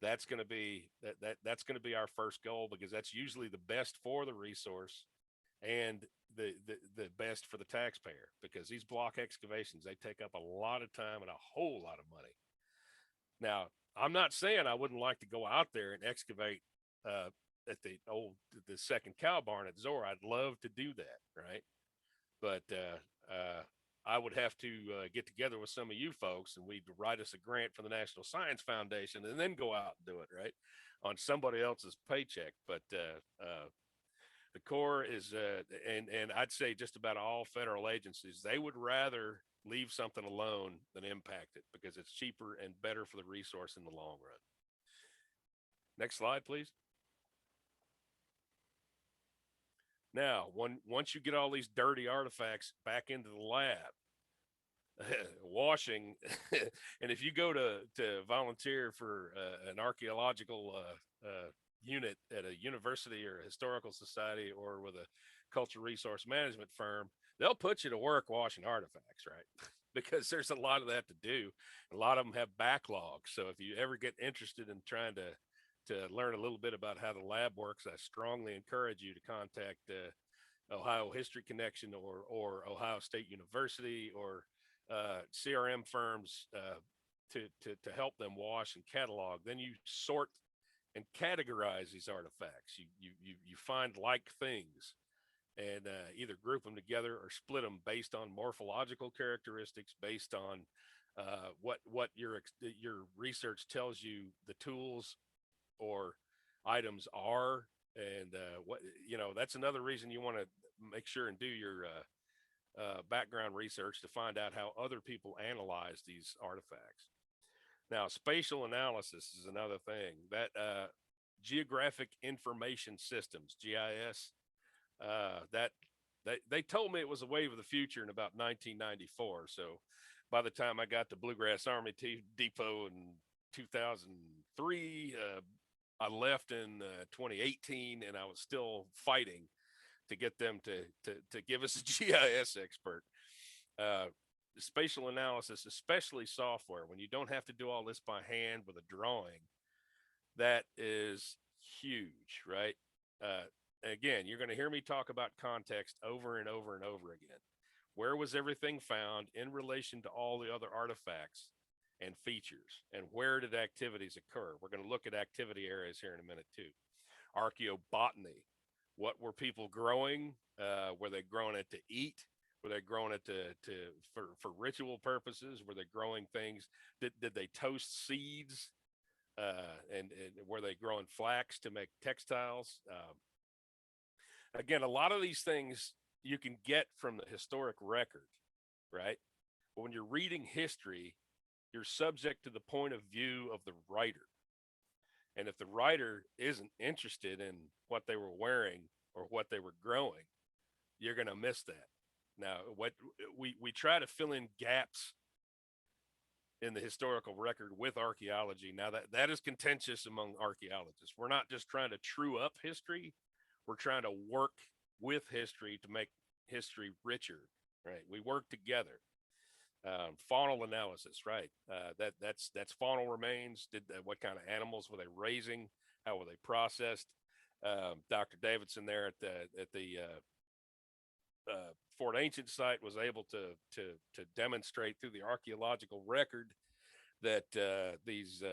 that's going to be that's going to be our first goal, because that's usually the best for the resource and the best for the taxpayer, because these block excavations, they take up a lot of time and a whole lot of money. Now, I'm not saying I wouldn't like to go out there and excavate at the second cow barn at Zoar. I'd love to do that, right? But I would have to get together with some of you folks, and we'd write us a grant from the National Science Foundation and then go out and do it, right, on somebody else's paycheck. But the Corps is, and I'd say just about all federal agencies, they would rather leave something alone than impact it, because it's cheaper and better for the resource in the long run. Next slide, please. Now, once you get all these dirty artifacts back into the lab, washing, and if you go to volunteer for an archaeological unit at a university or a historical society or with a cultural resource management firm, they'll put you to work washing artifacts, right? Because there's a lot of that to do. A lot of them have backlogs. So if you ever get interested in trying to learn a little bit about how the lab works, I strongly encourage you to contact Ohio History Connection or Ohio State University or CRM firms to help them wash and catalog. Then you sort and categorize these artifacts. You find like things and either group them together or split them based on morphological characteristics, based on what your research tells you the tools or items are, and what, you know, that's another reason you want to make sure and do your background research to find out how other people analyze these artifacts. Now, spatial analysis is another thing that geographic information systems, GIS, that they told me it was a wave of the future in about 1994. So by the time I got to Bluegrass Army Depot in 2003, I left in 2018, and I was still fighting to get them to give us a GIS expert. Spatial analysis, especially software, when you don't have to do all this by hand with a drawing, that is huge, right? Again, you're going to hear me talk about context over and over and over again. Where was everything found in relation to all the other artifacts and features, and where did activities occur? We're going to look at activity areas here in a minute too. Archaeobotany, what were people growing? Were they growing it to eat? Were they growing it for ritual purposes? Were they growing things? Did they toast seeds? and were they growing flax to make textiles? Again, a lot of these things you can get from the historic record, right? But when you're reading history, you're subject to the point of view of the writer. And if the writer isn't interested in what they were wearing or what they were growing, you're going to miss that. Now, what we try to fill in gaps in the historical record with archaeology. Now that is contentious among archaeologists. We're not just trying to true up history. We're trying to work with history to make history richer, right? We work together. Faunal analysis, right? That's faunal remains. What kind of animals were they raising? How were they processed? Dr. Davidson there at the Fort Ancient site was able to demonstrate through the archaeological record that these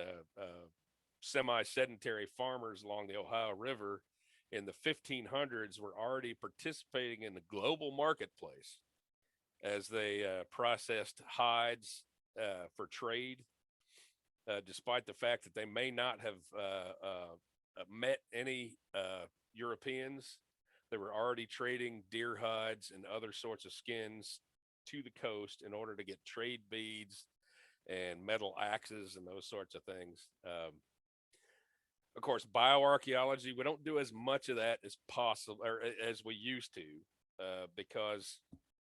semi-sedentary farmers along the Ohio River in the 1500s were already participating in the global marketplace as they processed hides for trade, despite the fact that they may not have met any Europeans. They were already trading deer hides and other sorts of skins to the coast in order to get trade beads and metal axes and those sorts of things. Of course, bioarchaeology, we don't do as much of that as possible or as we used to, because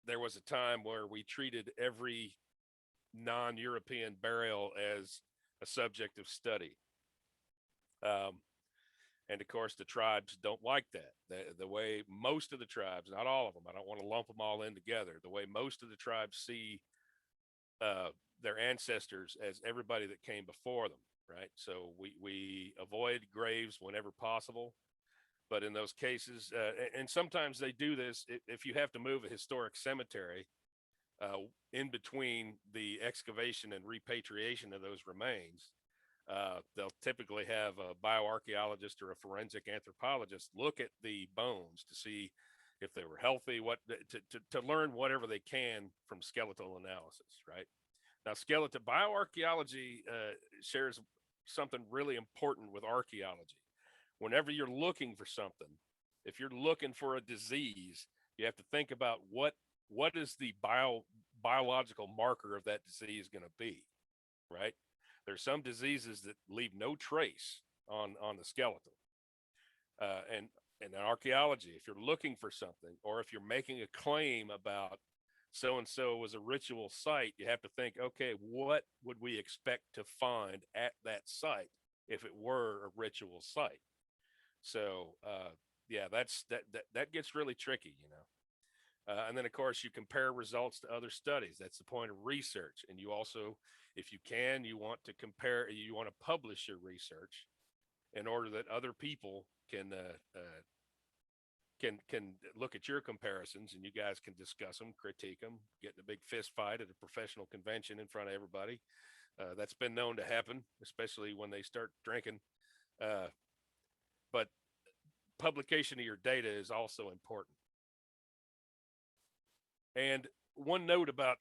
there was a time where we treated every non-European burial as a subject of study. And of course, the tribes don't like that. The way most of the tribes, not all of them, I don't want to lump them all in together. The way most of the tribes see their ancestors as everybody that came before them, right? So we avoid graves whenever possible. But in those cases, and sometimes they do this, if you have to move a historic cemetery in between the excavation and repatriation of those remains, they'll typically have a bioarchaeologist or a forensic anthropologist look at the bones to see if they were healthy, to learn whatever they can from skeletal analysis, right? Now, skeletal bioarchaeology shares something really important with archaeology. Whenever you're looking for something, if you're looking for a disease, you have to think about what is the biological marker of that disease going to be, right? There's some diseases that leave no trace on the skeleton. And in archaeology, if you're looking for something, or if you're making a claim about so-and-so was a ritual site, you have to think, okay, what would we expect to find at that site if it were a ritual site? So, yeah, that gets really tricky, you know. And then, of course, you compare results to other studies. That's the point of research. And you also, if you can, you want to publish your research in order that other people can look at your comparisons, and you guys can discuss them, critique them, get in a big fist fight at a professional convention in front of everybody. That's been known to happen, especially when they start drinking. But publication of your data is also important. And one note about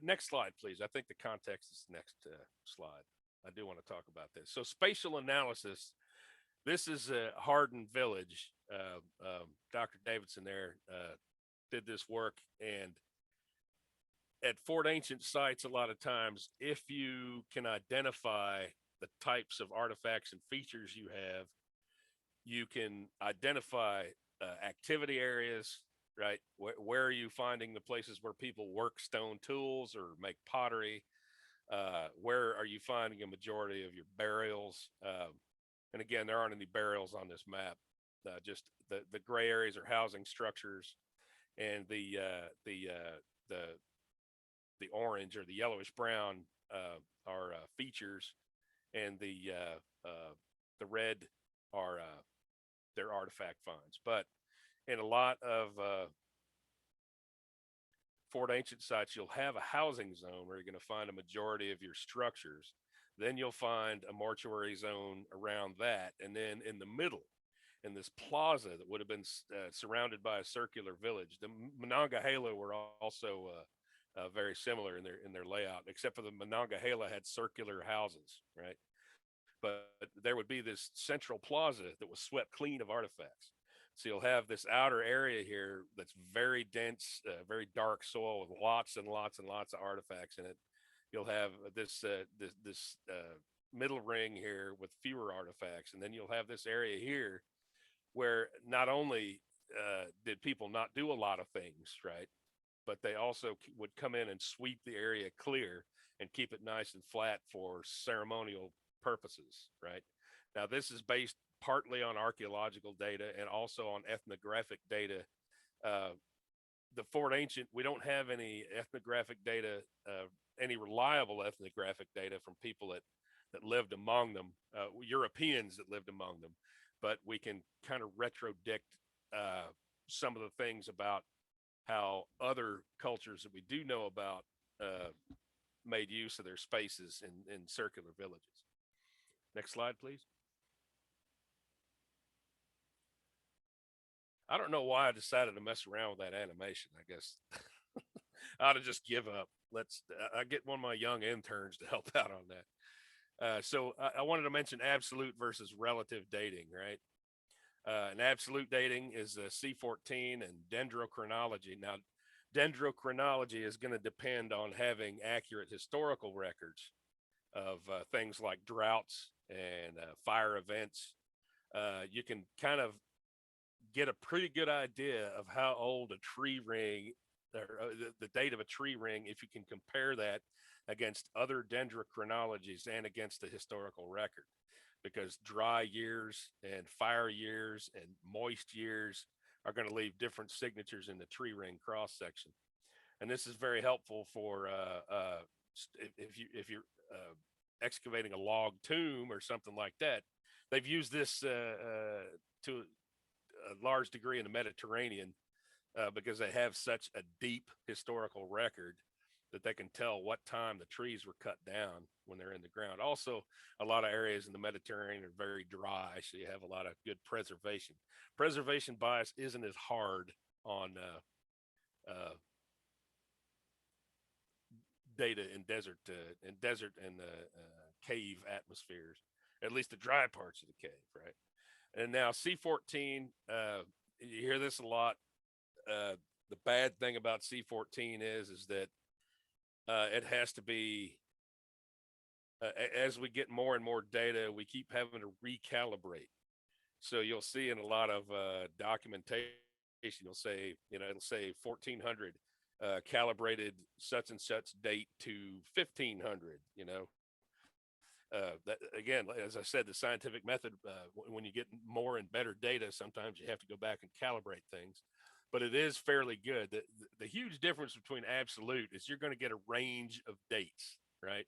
next slide, please. I think the context is next slide. I do want to talk about this. So spatial analysis, this is a Hardin Village. Dr. Davidson there did this work. And at Fort Ancient sites, a lot of times, if you can identify the types of artifacts and features you have, you can identify activity areas, right? Where are you finding the places where people work stone tools or make pottery? Where are you finding a majority of your burials? And again, there aren't any burials on this map. Just the gray areas are housing structures, and the orange or the yellowish brown are features, and the red are their artifact finds. But in a lot of Fort Ancient sites, you'll have a housing zone where you're going to find a majority of your structures. Then you'll find a mortuary zone around that. And then in the middle, in this plaza that would have been surrounded by a circular village, the Monongahela were also very similar in their layout, except for the Monongahela had circular houses, right? but there would be this central plaza that was swept clean of artifacts. So you'll have this outer area here that's very dense, very dark soil with lots and lots and lots of artifacts in it. You'll have this middle ring here with fewer artifacts, and then you'll have this area here where not only did people not do a lot of things, right, but they also would come in and sweep the area clear and keep it nice and flat for ceremonial purposes, right? Now, this is based partly on archaeological data and also on ethnographic data. The Fort Ancient, we don't have any ethnographic data, any reliable ethnographic data from people that lived among them, Europeans that lived among them, but we can kind of retrodict some of the things about how other cultures that we do know about made use of their spaces in circular villages. Next slide, please. I don't know why I decided to mess around with that animation. I guess I ought to just give up. I get one of my young interns to help out on that. So I wanted to mention absolute versus relative dating, right? And absolute dating is C14 and dendrochronology. Now, dendrochronology is going to depend on having accurate historical records of things like droughts and fire events. You can kind of get a pretty good idea of how old a tree ring, or the date of a tree ring, if you can compare that against other dendrochronologies and against the historical record, because dry years and fire years and moist years are going to leave different signatures in the tree ring cross section. And this is very helpful for if you're excavating a log tomb or something like that. They've used this to a large degree in the Mediterranean because they have such a deep historical record that they can tell what time the trees were cut down when they're in the ground. Also, a lot of areas in the Mediterranean are very dry, so you have a lot of good preservation. Preservation bias isn't as hard on data in desert and cave atmospheres, at least the dry parts of the cave, right? And now C14, you hear this a lot. The bad thing about C14 is that it has to be, as we get more and more data, we keep having to recalibrate. So you'll see in a lot of documentation, you'll say, it'll say 1400 calibrated such and such date to 1500, that again, as I said, the scientific method, when you get more and better data, sometimes you have to go back and calibrate things, but it is fairly good. The huge difference between absolute is you're going to get a range of dates, right?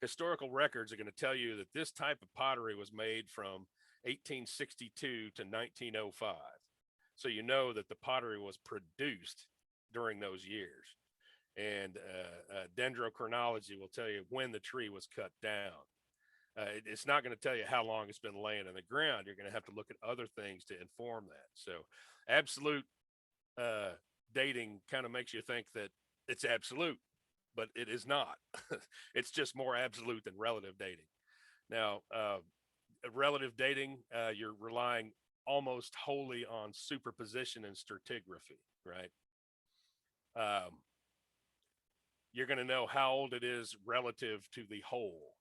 Historical records are going to tell you that this type of pottery was made from 1862 to 1905. So you know that the pottery was produced during those years. And dendrochronology will tell you when the tree was cut down. It's not going to tell you how long it's been laying in the ground. You're going to have to look at other things to inform that. So absolute dating kind of makes you think that it's absolute, but it is not. It's just more absolute than relative dating. Now, relative dating, you're relying almost wholly on superposition and stratigraphy, right? You're going to know how old it is relative to the whole.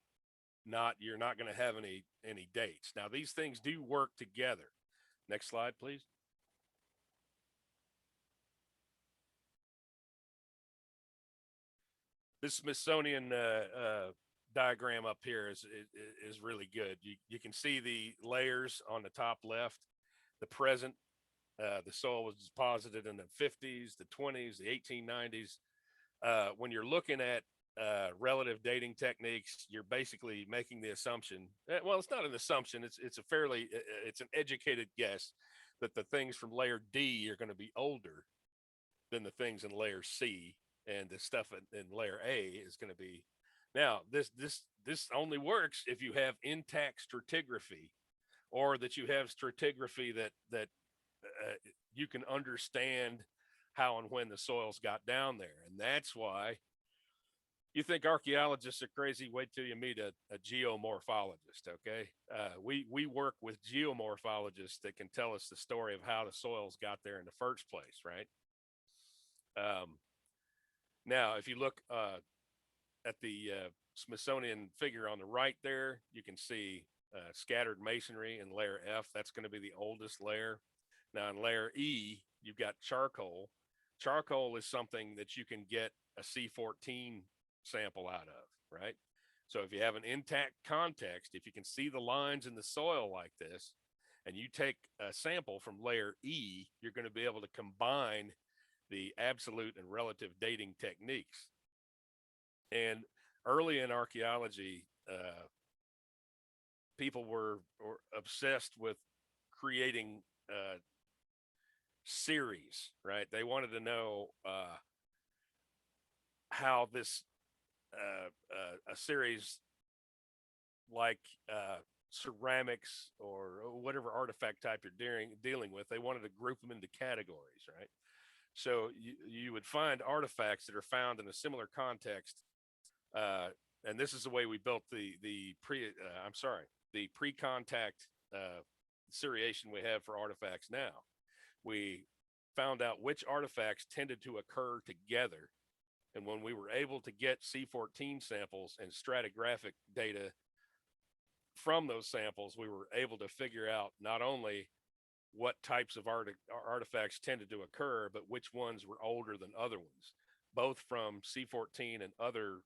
You're not going to have any dates. Now, these things do work together. Next slide, please. This Smithsonian diagram up here is really good. You can see the layers on the top left, the present. The soil was deposited in the 50s, the 20s, the 1890s. When you're looking at relative dating techniques, you're basically making the assumption. Well, it's not an assumption. It's an educated guess that the things from layer D are going to be older than the things in layer C, and the stuff in layer A is going to be. Now, this only works if you have intact stratigraphy, or that you have stratigraphy that you can understand how and when the soils got down there. And that's why, You think archaeologists are crazy? Wait till you meet a geomorphologist. Okay, we work with geomorphologists that can tell us the story of how the soils got there in the first place, right? Now, if you look at the Smithsonian figure on the right there, you can see scattered masonry in layer F. That's going to be the oldest layer. Now in layer E, you've got charcoal. Charcoal is something that you can get a C14 sample out of, right? So if you have an intact context, if you can see the lines in the soil like this, and you take a sample from layer E, you're going to be able to combine the absolute and relative dating techniques. And early in archaeology, people were obsessed with creating series, right? They wanted to know how this a series like ceramics or whatever artifact type you're dealing with, they wanted to group them into categories, right? So you would find artifacts that are found in a similar context, and this is the way we built the pre-contact seriation we have for artifacts now. We found out which artifacts tended to occur together, and when we were able to get C14 samples and stratigraphic data from those samples, we were able to figure out not only what types of artifacts tended to occur, but which ones were older than other ones, both from C14 and other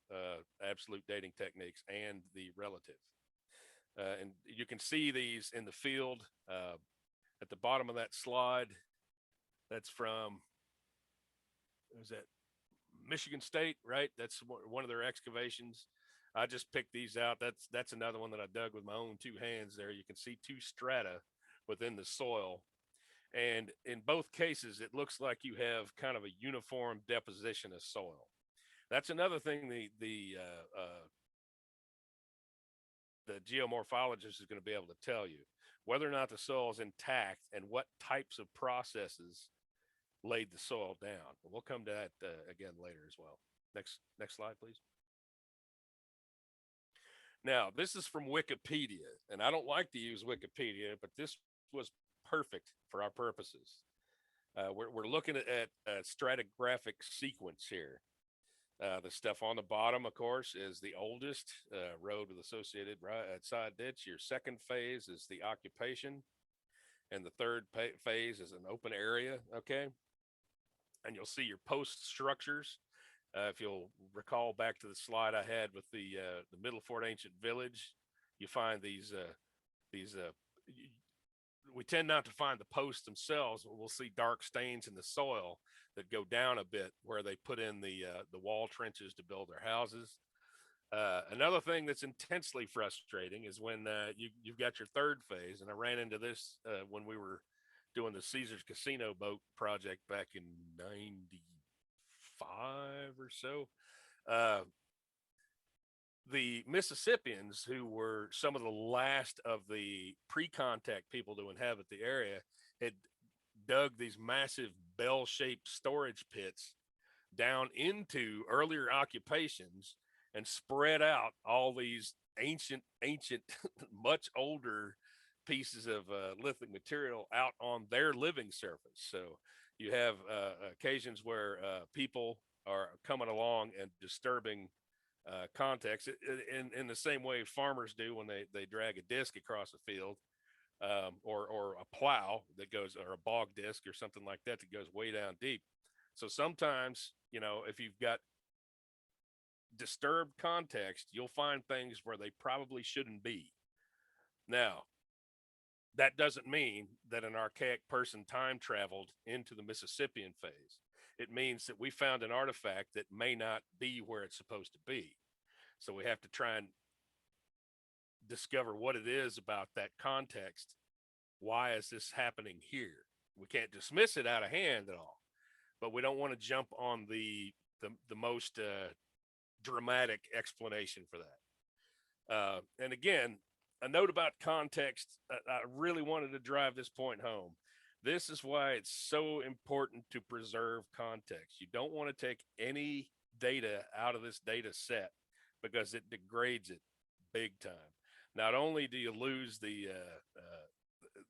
absolute dating techniques and the relative. And you can see these in the field at the bottom of that slide. That's from, is that Michigan State, right? That's one of their excavations. I just picked these out. That's another one that I dug with my own two hands there. You can see two strata within the soil. And in both cases, it looks like you have kind of a uniform deposition of soil. That's another thing the geomorphologist is going to be able to tell you, whether or not the soil is intact and what types of processes laid the soil down. We'll come to that again later as well. Next slide, please. Now, this is from Wikipedia, and I don't like to use Wikipedia, but this was perfect for our purposes. We're looking at a stratigraphic sequence here. The stuff on the bottom, of course, is the oldest road with associated side ditch. Your second phase is the occupation, and the third phase is an open area, okay? And you'll see your post structures. If you'll recall back to the slide I had with the Middle Fort Ancient Village, you find these we tend not to find the posts themselves, but we'll see dark stains in the soil that go down a bit where they put in the wall trenches to build their houses. Another thing that's intensely frustrating is when you've got your third phase, and I ran into this when we were doing the Caesars Casino boat project back in 95 or so. The Mississippians, who were some of the last of the pre-contact people to inhabit the area, had dug these massive bell-shaped storage pits down into earlier occupations and spread out all these ancient, much older pieces of lithic material out on their living surface. So you have occasions where people are coming along and disturbing context in the same way farmers do when they drag a disc across a field, or a plow that goes, or a bog disc or something like that that goes way down deep. So sometimes, if you've got disturbed context, you'll find things where they probably shouldn't be. Now, that doesn't mean that an archaic person time traveled into the Mississippian phase. It means that we found an artifact that may not be where it's supposed to be. So we have to try and discover what it is about that context. Why is this happening here? We can't dismiss it out of hand at all, but we don't want to jump on the most dramatic explanation for that. And again, a note about context. I really wanted to drive this point home. This is why it's so important to preserve context. You don't want to take any data out of this data set because it degrades it big time. Not only do you lose the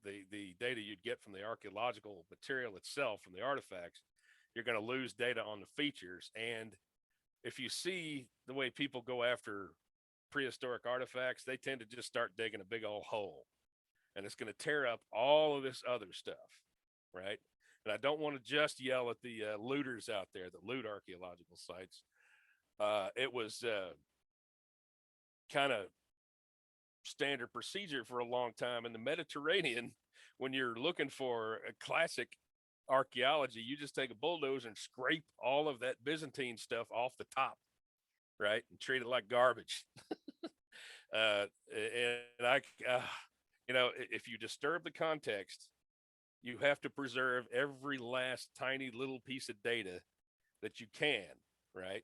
data you'd get from the archaeological material itself, from the artifacts, you're going to lose data on the features. And if you see the way people go after prehistoric artifacts, they tend to just start digging a big old hole, and it's going to tear up all of this other stuff, right? And I don't want to just yell at the looters out there that loot archaeological sites. It was kind of standard procedure for a long time in the Mediterranean. When you're looking for a classic archaeology, you just take a bulldozer and scrape all of that Byzantine stuff off the top, right, and treat it like garbage. And if you disturb the context, you have to preserve every last tiny little piece of data that you can, right?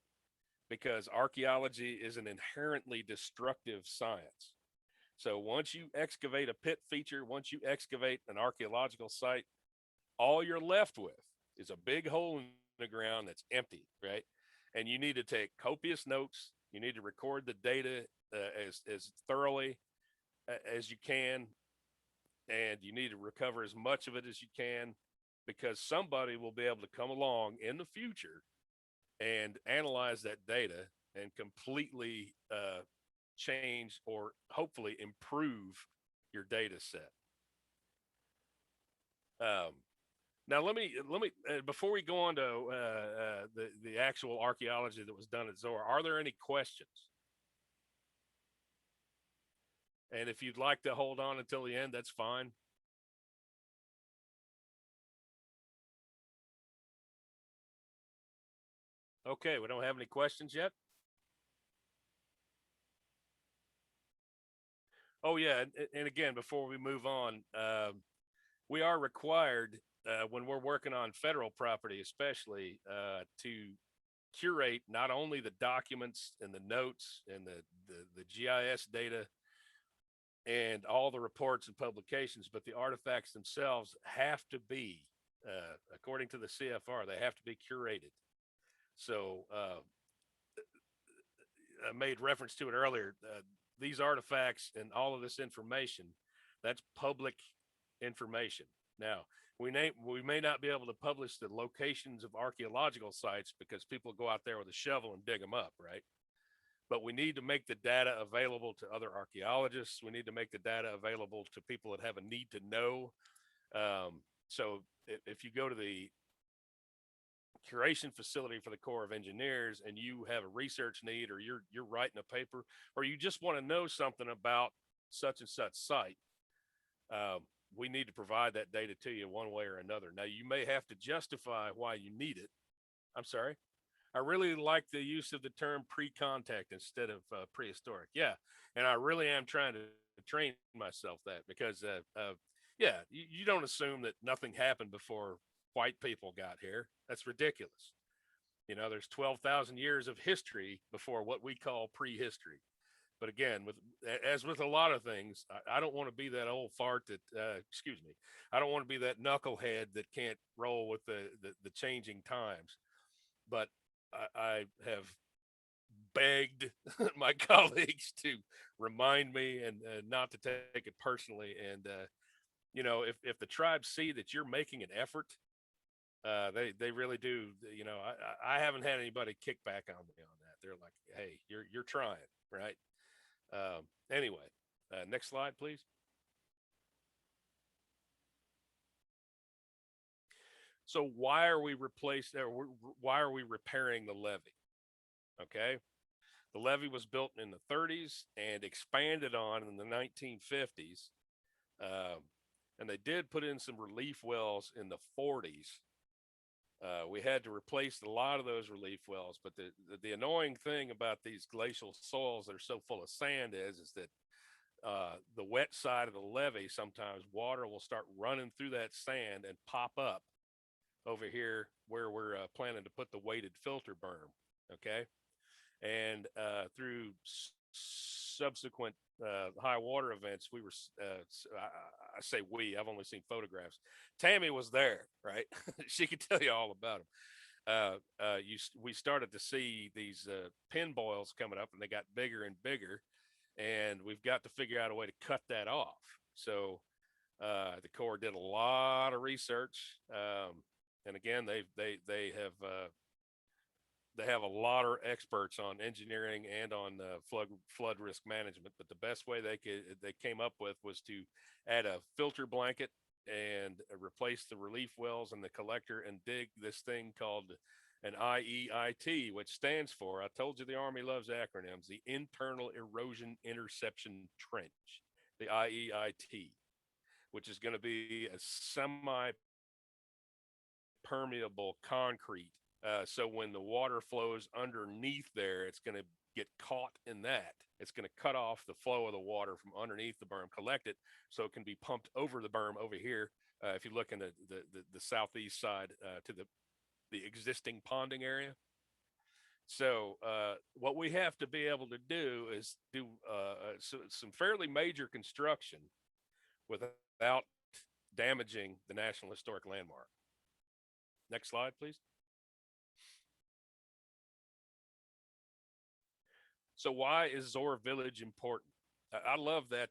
Because archaeology is an inherently destructive science. So once you excavate a pit feature, once you excavate an archaeological site, all you're left with is a big hole in the ground that's empty, right? And you need to take copious notes. You need to record the data as thoroughly as you can, and you need to recover as much of it as you can, because somebody will be able to come along in the future and analyze that data and completely change or hopefully improve your data set. Now let me before we go on to the actual archaeology that was done at Zoar, are there any questions? And if you'd like to hold on until the end, that's fine. Okay, we don't have any questions yet. Oh yeah, and again, before we move on, we are required when we're working on federal property, especially, to curate not only the documents and the notes and the GIS data and all the reports and publications, but the artifacts themselves have to be, according to the CFR, they have to be curated. So I made reference to it earlier. These artifacts and all of this information, that's public information. Now, we may not be able to publish the locations of archaeological sites because people go out there with a shovel and dig them up, right? But we need to make the data available to other archaeologists. We need to make the data available to people that have a need to know. So if you go to the curation facility for the Corps of Engineers and you have a research need, or you're writing a paper, or you just want to know something about such and such site, we need to provide that data to you one way or another. Now, you may have to justify why you need it. I'm sorry. I really like the use of the term pre-contact instead of prehistoric. Yeah. And I really am trying to train myself that, because yeah, you don't assume that nothing happened before white people got here. That's ridiculous. You know, there's 12,000 years of history before what we call prehistory. But again, as with a lot of things, I don't want to be that old fart that, excuse me, I don't want to be that knucklehead that can't roll with the changing times. But I have begged my colleagues to remind me and not to take it personally. And, you know, if the tribes see that you're making an effort, they really do. You know, I haven't had anybody kick back on me on that. They're like, hey, you're trying, right? Anyway, next slide, please. So why are we why are we repairing the levee? Okay. The levee was built in the 30s and expanded on in the 1950s. And they did put in some relief wells in the 40s. We had to replace a lot of those relief wells, but the annoying thing about these glacial soils that are so full of sand is that the wet side of the levee, sometimes water will start running through that sand and pop up over here where we're planning to put the weighted filter berm. Okay. And through subsequent high water events, we were, I say we, I've only seen photographs. Tammy was there, right? She could tell you all about them. we started to see these pin boils coming up, and they got bigger and bigger, and we've got to figure out a way to cut that off. So the Corps did a lot of research, and again, they have a lot of experts on engineering and on flood risk management. But the best way they came up with was to add a filter blanket and replace the relief wells and the collector and dig this thing called an IEIT, which stands for, I told you the Army loves acronyms, the Internal Erosion Interception Trench, the IEIT, which is going to be a semi-permeable concrete. So when the water flows underneath there, it's going to get caught in that. It's going to cut off the flow of the water from underneath the berm, collect it, so it can be pumped over the berm over here. If you look in the southeast side to the existing ponding area. So what we have to be able to do is do some fairly major construction without damaging the National Historic Landmark. Next slide, please. So why is Zoar Village important? I love that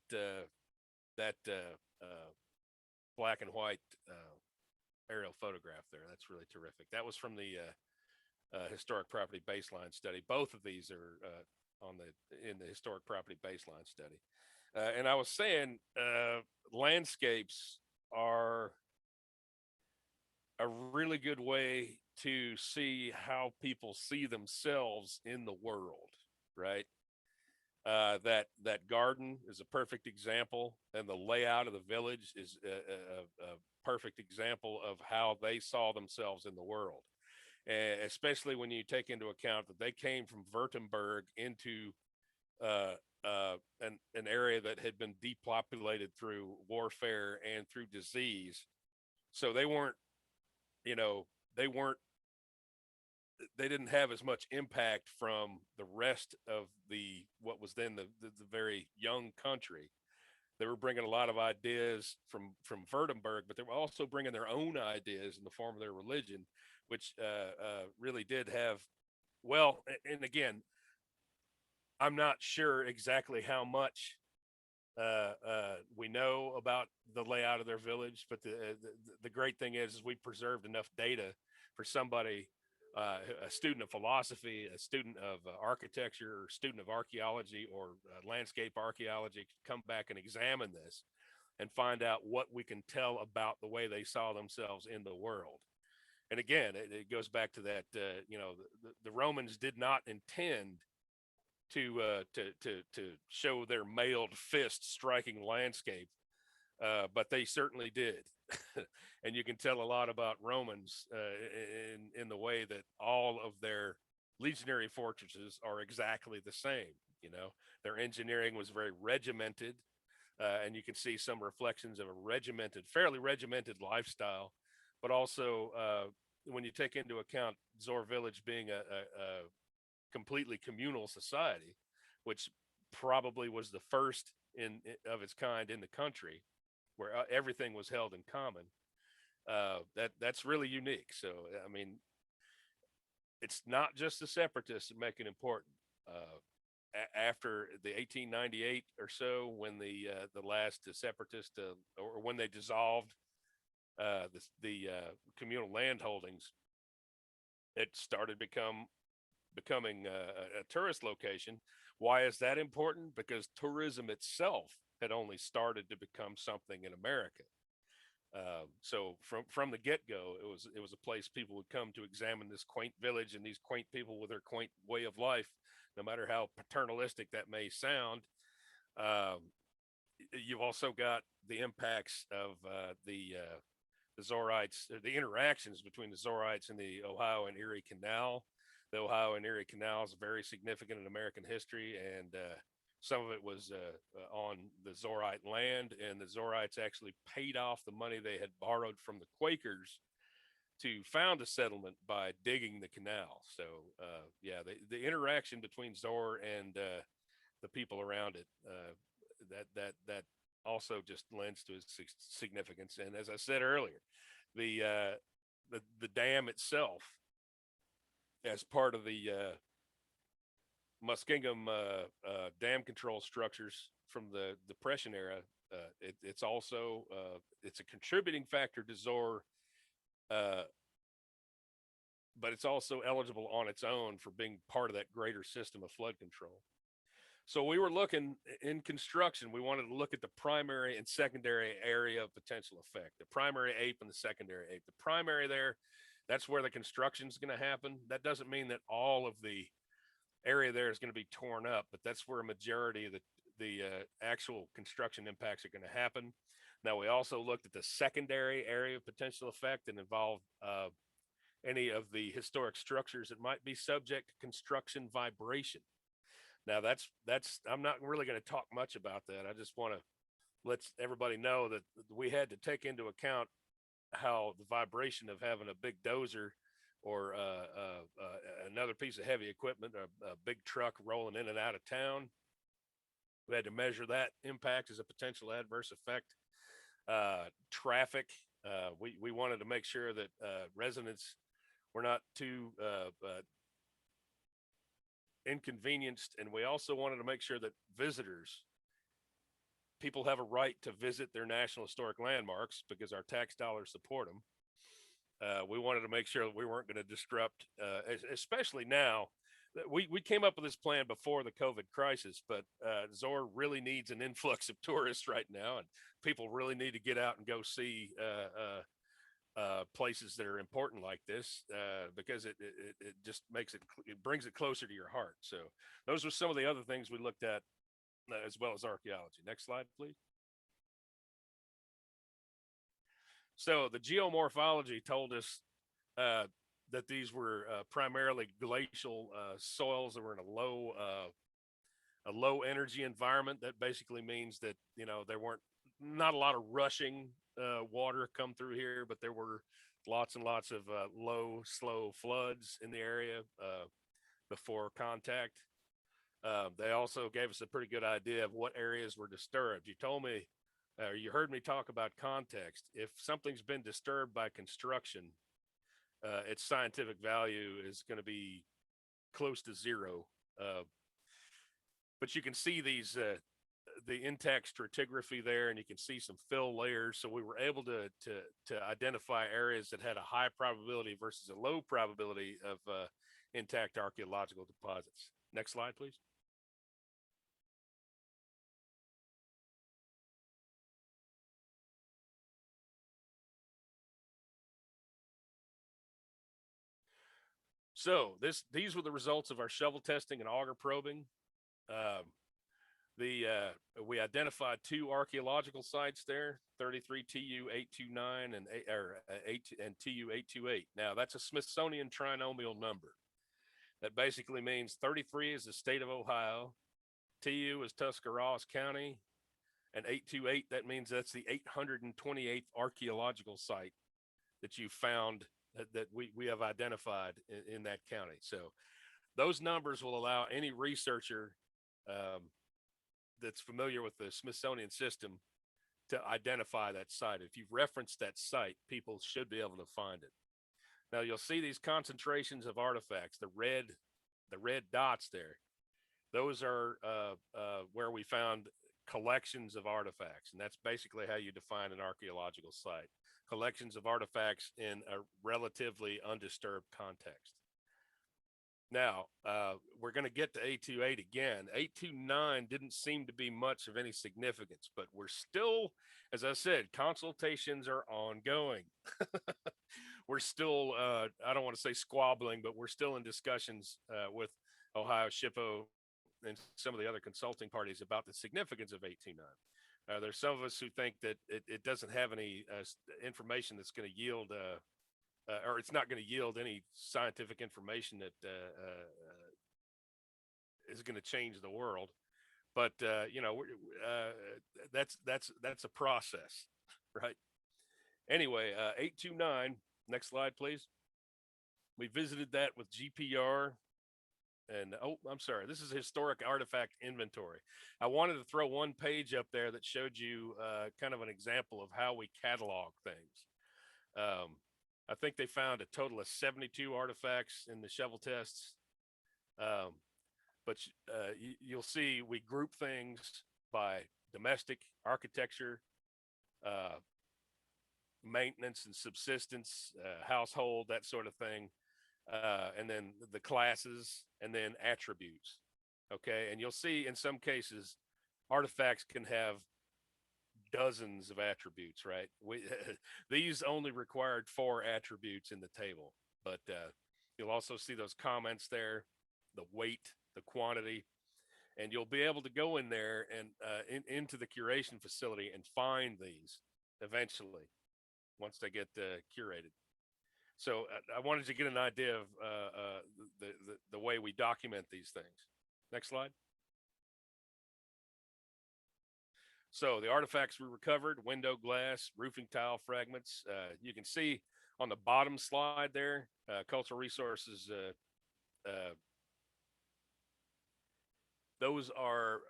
black and white aerial photograph there. That's really terrific. That was from the historic property baseline study. Both of these are in the historic property baseline study. And I was saying landscapes are a really good way to see how people see themselves in the world, right? That garden is a perfect example, and the layout of the village is a perfect example of how they saw themselves in the world. And especially when you take into account that they came from Württemberg into an area that had been depopulated through warfare and through disease. So they didn't have as much impact from the rest of what was then the very young country. They were bringing a lot of ideas from Württemberg, but they were also bringing their own ideas in the form of their religion, which really did have, well, and again, I'm not sure exactly how much we know about the layout of their village, but the great thing is we preserved enough data for somebody, a student of philosophy, a student of architecture, or student of archaeology or landscape archaeology, to come back and examine this and find out what we can tell about the way they saw themselves in the world. And again, it goes back to that, the Romans did not intend to show their mailed fist striking landscape, but they certainly did. And you can tell a lot about Romans in the way that all of their legionary fortresses are exactly the same. Their engineering was very regimented, and you can see some reflections of a fairly regimented lifestyle. But also, when you take into account Zoar Village being a completely communal society, which probably was the first of its kind in the country, where everything was held in common, that's really unique. So, I mean, it's not just the separatists that make it important. After the 1898 or so, when the last separatist, or when they dissolved the communal land holdings, it started becoming a tourist location. Why is that important? Because tourism itself had only started to become something in America. So from the get-go, it was a place people would come to examine this quaint village and these quaint people with their quaint way of life, no matter how paternalistic that may sound. You've also got the impacts of the Zoarites, the interactions between the Zoarites and the Ohio and Erie Canal. The Ohio and Erie Canal is very significant in American history, and some of it was on the Zoarite land, and the Zoarites actually paid off the money they had borrowed from the Quakers to found a settlement by digging the canal. So the interaction between Zoar and the people around it, that also just lends to its significance. And as I said earlier, the dam itself as part of the Muskingum dam control structures from the Depression era. It's also it's a contributing factor to Zoar, but it's also eligible on its own for being part of that greater system of flood control. So we were looking in construction, we wanted to look at the primary and secondary area of potential effect, the primary ape and the secondary ape. The primary there, that's where the construction is going to happen. That doesn't mean that all of the area there is going to be torn up, but that's where a majority of the actual construction impacts are going to happen. Now, we also looked at the secondary area of potential effect and involved any of the historic structures that might be subject to construction vibration. Now that's I'm not really going to talk much about that. I just want to let everybody know that we had to take into account how the vibration of having a big dozer or another piece of heavy equipment, a big truck rolling in and out of town. We had to measure that impact as a potential adverse effect. Traffic. We wanted to make sure that residents were not too inconvenienced, and we also wanted to make sure that visitors, people have a right to visit their national historic landmarks because our tax dollars support them. We wanted to make sure that we weren't going to disrupt, especially now. We came up with this plan before the COVID crisis, but Zoar really needs an influx of tourists right now, and people really need to get out and go see places that are important like this, because it just it brings it closer to your heart. So those were some of the other things we looked at, as well as archaeology. Next slide, please. So the geomorphology told us that these were primarily glacial soils that were in a low energy environment. That basically means that, there weren't not a lot of rushing water come through here, but there were lots and lots of low, slow floods in the area before contact. They also gave us a pretty good idea of what areas were disturbed. You told me, you heard me talk about context. If something's been disturbed by construction, its scientific value is going to be close to zero. But you can see these the intact stratigraphy there, and you can see some fill layers. So we were able to identify areas that had a high probability versus a low probability of intact archaeological deposits. Next slide, please. So these were the results of our shovel testing and auger probing. We identified 2 archaeological sites there, 33 TU 829 and TU 828. Now that's a Smithsonian trinomial number. That basically means 33 is the state of Ohio, TU is Tuscarawas County, and 828, that means that's the 828th archaeological site that you found that we have identified in that county. So those numbers will allow any researcher that's familiar with the Smithsonian system to identify that site. If you've referenced that site, people should be able to find it. Now you'll see these concentrations of artifacts, the red dots there. Those are where we found collections of artifacts, and that's basically how you define an archaeological site. Collections of artifacts in a relatively undisturbed context. Now, we're going to get to 828 again. 829 didn't seem to be much of any significance, but we're still, as I said, consultations are ongoing. We're still, I don't want to say squabbling, but we're still in discussions with Ohio SHPO and some of the other consulting parties about the significance of 829. There's some of us who think that it doesn't have any information that's going to yield or it's not going to yield any scientific information that is going to change the world. But that's a process, right? Anyway, 829. Next slide, please. We visited that with GPR. And I'm sorry, this is historic artifact inventory. I wanted to throw one page up there that showed you kind of an example of how we catalog things. I think they found a total of 72 artifacts in the shovel tests. But you'll see we group things by domestic, architecture, maintenance and subsistence, household, that sort of thing. And then the classes, and then attributes. Okay. And you'll see in some cases, artifacts can have dozens of attributes, right? These only required 4 attributes in the table, but you'll also see those comments there, the weight, the quantity, and you'll be able to go in there and into the curation facility and find these eventually once they get curated. So I wanted to get an idea of the way we document these things. Next slide. So the artifacts we recovered: window glass, roofing tile fragments. You can see on the bottom slide there, cultural resources. Those are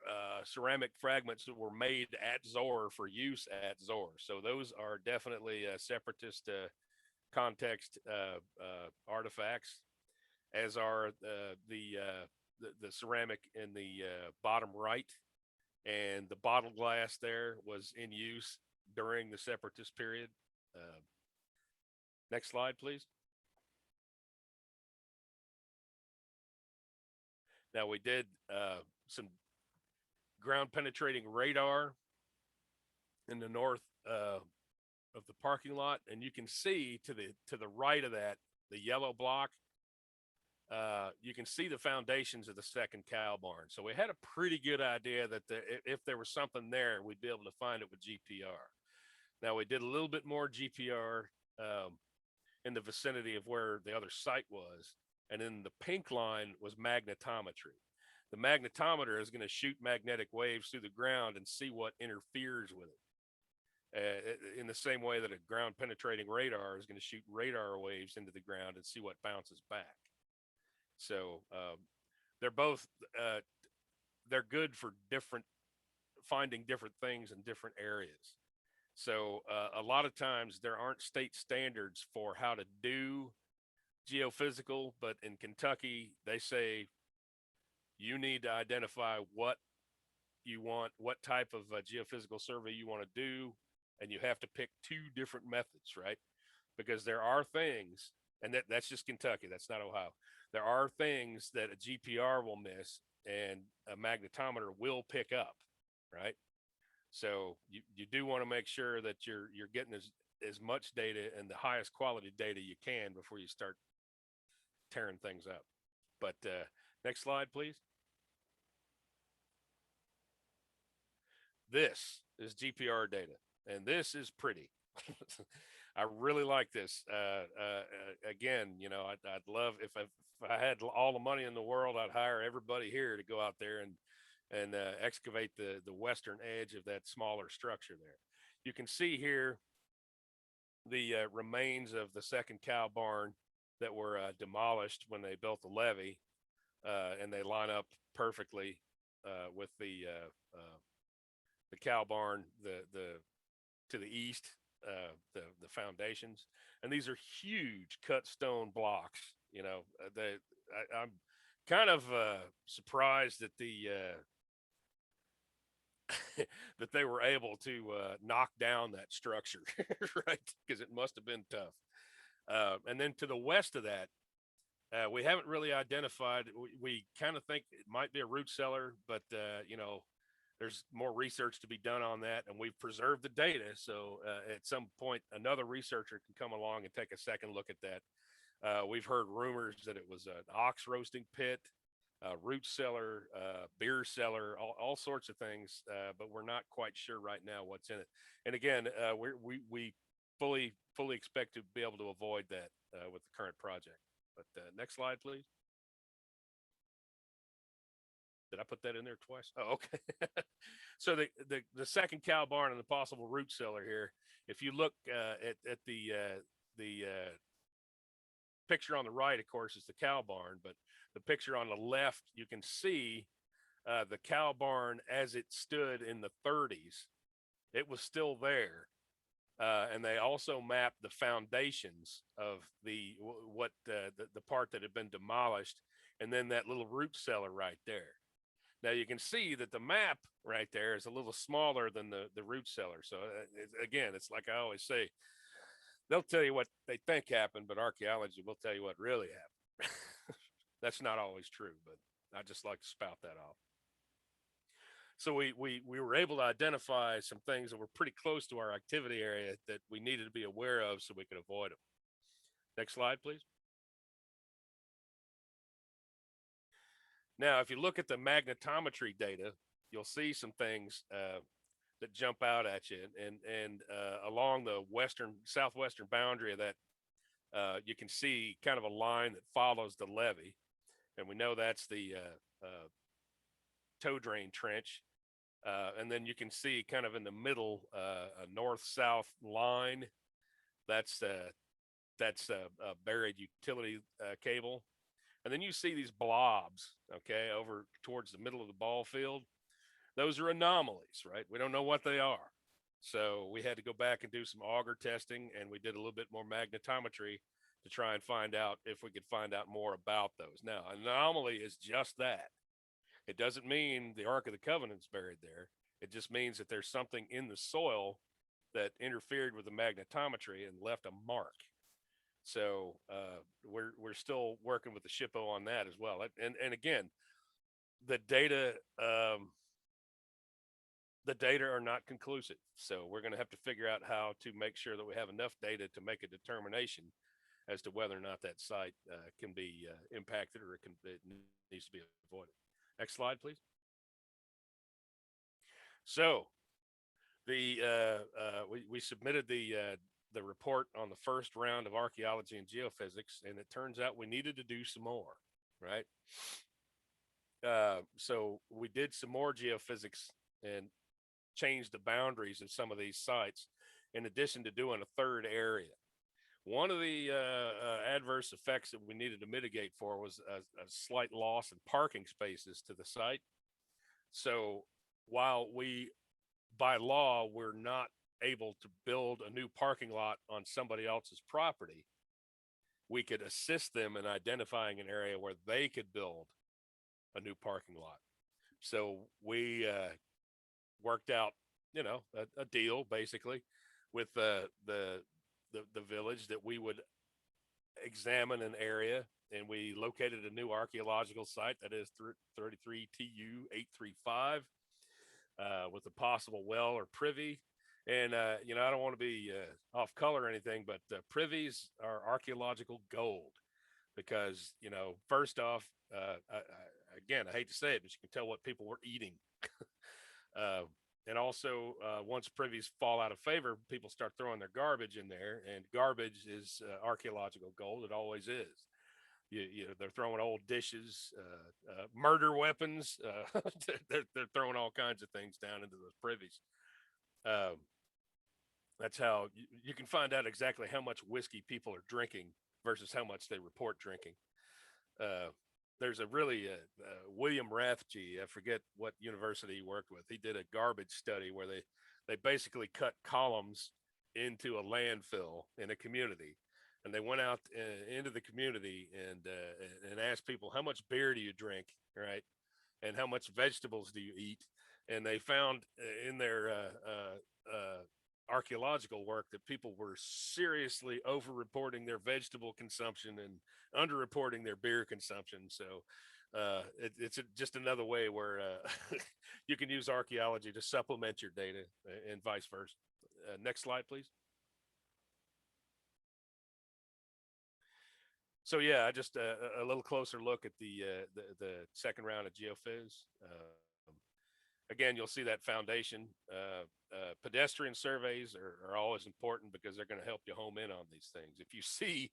ceramic fragments that were made at Zoar for use at Zoar. So those are definitely separatist context artifacts, as are the ceramic in the bottom right. And the bottle glass there was in use during the separatist period. Next slide, please. Now we did some ground penetrating radar in the north of the parking lot, and you can see to the right of that, the yellow block, you can see the foundations of the second cow barn. So we had a pretty good idea that if there was something there, we'd be able to find it with GPR. Now we did a little bit more GPR in the vicinity of where the other site was. And then the pink line was magnetometry. The magnetometer is going to shoot magnetic waves through the ground and see what interferes with it. In the same way that a ground penetrating radar is going to shoot radar waves into the ground and see what bounces back. So they're both, they're good for finding different things in different areas. So a lot of times there aren't state standards for how to do geophysical, but in Kentucky, they say you need to identify what you want, what type of geophysical survey you want to do, and you have to pick 2 different methods, right? Because there are things, and that's just Kentucky, that's not Ohio. There are things that a GPR will miss and a magnetometer will pick up, right? So you do want to make sure that you're getting as much data and the highest quality data you can before you start tearing things up. But next slide, please. This is GPR data, and this is pretty. I really like this. Again, you know, I'd love if I had all the money in the world, I'd hire everybody here to go out there and excavate the western edge of that smaller structure there. You can see here the remains of the second cow barn that were demolished when they built the levee, and they line up perfectly with the cow barn to the east, the foundations, and these are huge cut stone blocks. You know, I'm kind of surprised that that they were able to knock down that structure, right? Because it must have been tough. And then to the west of that, we haven't really identified. We kind of think it might be a root cellar, but you know, there's more research to be done on that, and we've preserved the data. So at some point, another researcher can come along and take a second look at that. We've heard rumors that it was an ox roasting pit, root cellar, beer cellar, all sorts of things, but we're not quite sure right now what's in it. And again, we fully expect to be able to avoid that with the current project. But next slide, please. Did I put that in there twice? Oh, okay. So the second cow barn and the possible root cellar here, if you look at the picture on the right, of course, is the cow barn, but the picture on the left, you can see the cow barn as it stood in the 30s. It was still there. And they also mapped the foundations of the part that had been demolished, and then that little root cellar right there. Now you can see that the map right there is a little smaller than the root cellar. So again, it's like I always say, they'll tell you what they think happened, but archaeology will tell you what really happened. That's not always true, but I just like to spout that off. So we were able to identify some things that were pretty close to our activity area that we needed to be aware of so we could avoid them. Next slide, please. Now, if you look at the magnetometry data, you'll see some things that jump out at you. And along the southwestern boundary of that, you can see kind of a line that follows the levee. And we know that's the toe drain trench. And then you can see kind of in the middle, a north-south line. That's a buried utility cable. And then you see these blobs, okay, over towards the middle of the ball field. Those are anomalies, right? We don't know what they are. So we had to go back and do some auger testing, and we did a little bit more magnetometry to try and find out if we could find out more about those. Now, an anomaly is just that. It doesn't mean the Ark of the Covenant's buried there. It just means that there's something in the soil that interfered with the magnetometry and left a mark. So we're still working with the SHPO on that as well. And again, the data are not conclusive. So we're going to have to figure out how to make sure that we have enough data to make a determination as to whether or not that site can be impacted or it needs to be avoided. Next slide, please. So we submitted the report on the first round of archaeology and geophysics, and it turns out we needed to do some more, right? So we did some more geophysics and changed the boundaries of some of these sites, in addition to doing a third area. One of the adverse effects that we needed to mitigate for was a slight loss in parking spaces to the site. So while by law, we're not able to build a new parking lot on somebody else's property, we could assist them in identifying an area where they could build a new parking lot. So we worked out, a deal basically with the village that we would examine an area, and we located a new archaeological site that is 33 TU 835 with a possible well or privy. And, I don't want to be off color or anything, but privies are archaeological gold because, first off, again, I hate to say it, but you can tell what people were eating. And also, once privies fall out of favor, people start throwing their garbage in there, and garbage is archaeological gold. It always is. They're throwing old dishes, murder weapons. They're throwing all kinds of things down into those privies. That's how you can find out exactly how much whiskey people are drinking versus how much they report drinking. There's a really William Rathje, I forget what university he worked with. He did a garbage study where they basically cut columns into a landfill in a community, and they went out into the community and asked people, how much beer do you drink, right? And how much vegetables do you eat? And they found in their archaeological work that people were seriously over-reporting their vegetable consumption and under-reporting their beer consumption. So it's just another way where you can use archaeology to supplement your data and vice versa. Next slide, please. So yeah, just a little closer look at the second round of geophys. Again, you'll see that foundation. Pedestrian surveys are always important because they're going to help you home in on these things. If you see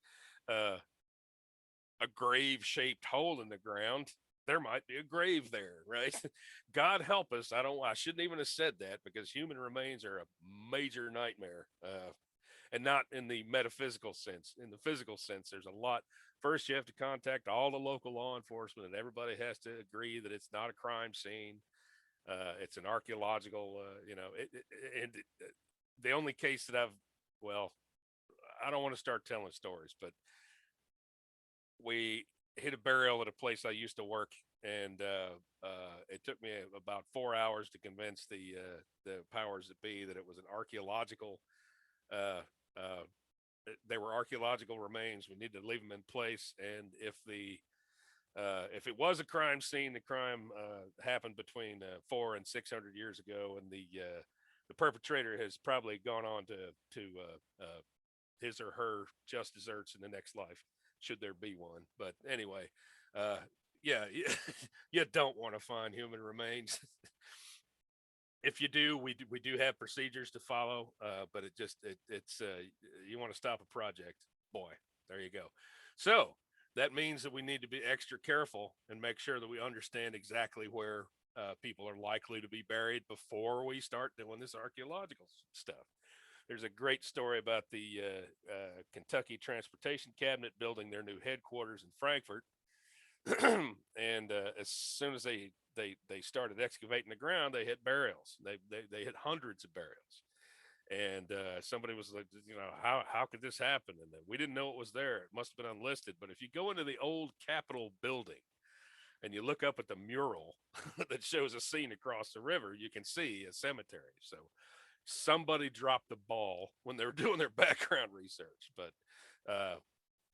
a grave-shaped hole in the ground, there might be a grave there, right? God help us. I shouldn't even have said that because human remains are a major nightmare. And not in the metaphysical sense. In the physical sense, there's a lot. First, you have to contact all the local law enforcement, and everybody has to agree that it's not a crime scene. It's an archaeological, the only case that I've well, I don't want to start telling stories, but we hit a burial at a place I used to work, and it took me about 4 hours to convince the powers that be that it was an archaeological. Uh, uh, they were archaeological remains. We need to leave them in place, and if it was a crime scene, the crime happened between 400 and 600 years ago, and the perpetrator has probably gone on to his or her just desserts in the next life, should there be one. But anyway, yeah, you don't want to find human remains. If you do, we do have procedures to follow, but it's you want to stop a project, boy, there you go. So that means that we need to be extra careful and make sure that we understand exactly where people are likely to be buried before we start doing this archaeological stuff. There's a great story about the Kentucky Transportation Cabinet building their new headquarters in Frankfurt. And as soon as they started excavating the ground, they hit burials. They hit hundreds of burials. And somebody was like, how could this happen? And we didn't know it was there. It must have been unlisted. But if you go into the old Capitol building and you look up at the mural that shows a scene across the river, you can see a cemetery. So somebody dropped the ball when they were doing their background research. But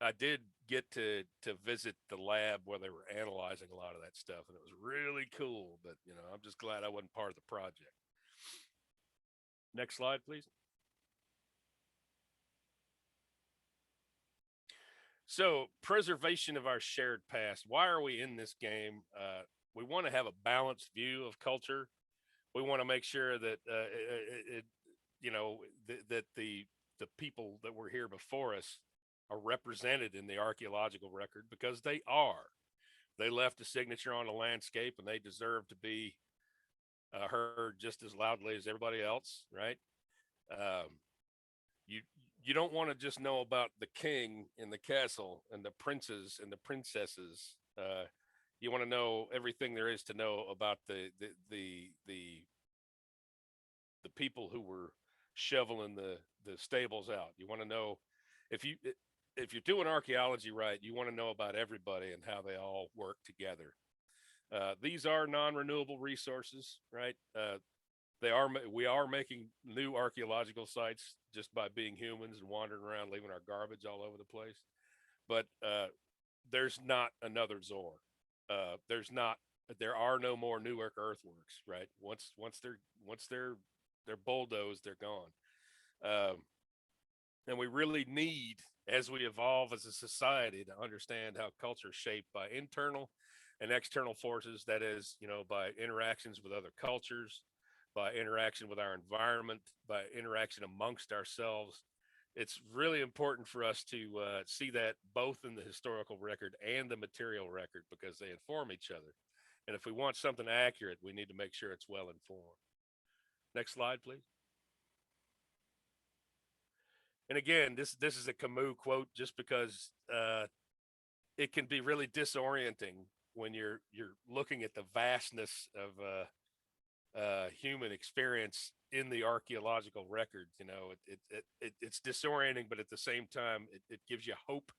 I did get to visit the lab where they were analyzing a lot of that stuff, and it was really cool. But I'm just glad I wasn't part of the project. Next slide, please. So, preservation of our shared past. Why are we in this game? We want to have a balanced view of culture. We want to make sure that that the people that were here before us are represented in the archaeological record, because they are. They left a signature on the landscape, and they deserve to be heard just as loudly as everybody else, right? You don't want to just know about the king in the castle and the princes and the princesses. You want to know everything there is to know about the people who were shoveling the stables out. You want to know, if you're doing archaeology right, you want to know about everybody and how they all work together. These are non-renewable resources, right? We are making new archaeological sites just by being humans and wandering around, leaving our garbage all over the place. But there's not another Zoar. There are no more Newark earthworks, right? Once they're bulldozed, they're gone. And we really need, as we evolve as a society, to understand how culture is shaped by internal and external forces. That is, by interactions with other cultures, by interaction with our environment, by interaction amongst ourselves. It's really important for us to see that both in the historical record and the material record, because they inform each other. And if we want something accurate, we need to make sure it's well informed. Next slide, please. And again, this is a Camus quote, just because it can be really disorienting when you're looking at the vastness of human experience in the archaeological record. It's disorienting, but at the same time, it gives you hope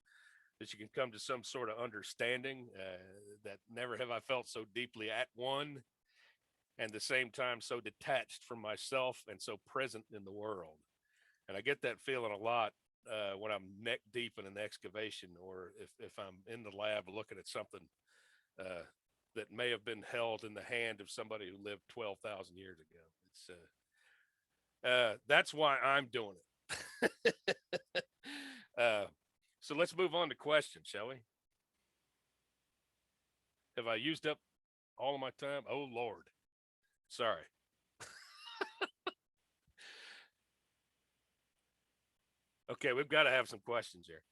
that you can come to some sort of understanding that never have I felt so deeply at one, and at the same time so detached from myself and so present in the world. And I get that feeling a lot when I'm neck deep in an excavation, or if I'm in the lab looking at something that may have been held in the hand of somebody who lived 12,000 years ago. It's that's why I'm doing it. So let's move on to questions, shall we? Have I used up all of my time? Oh, Lord. Sorry. Okay, we've got to have some questions here.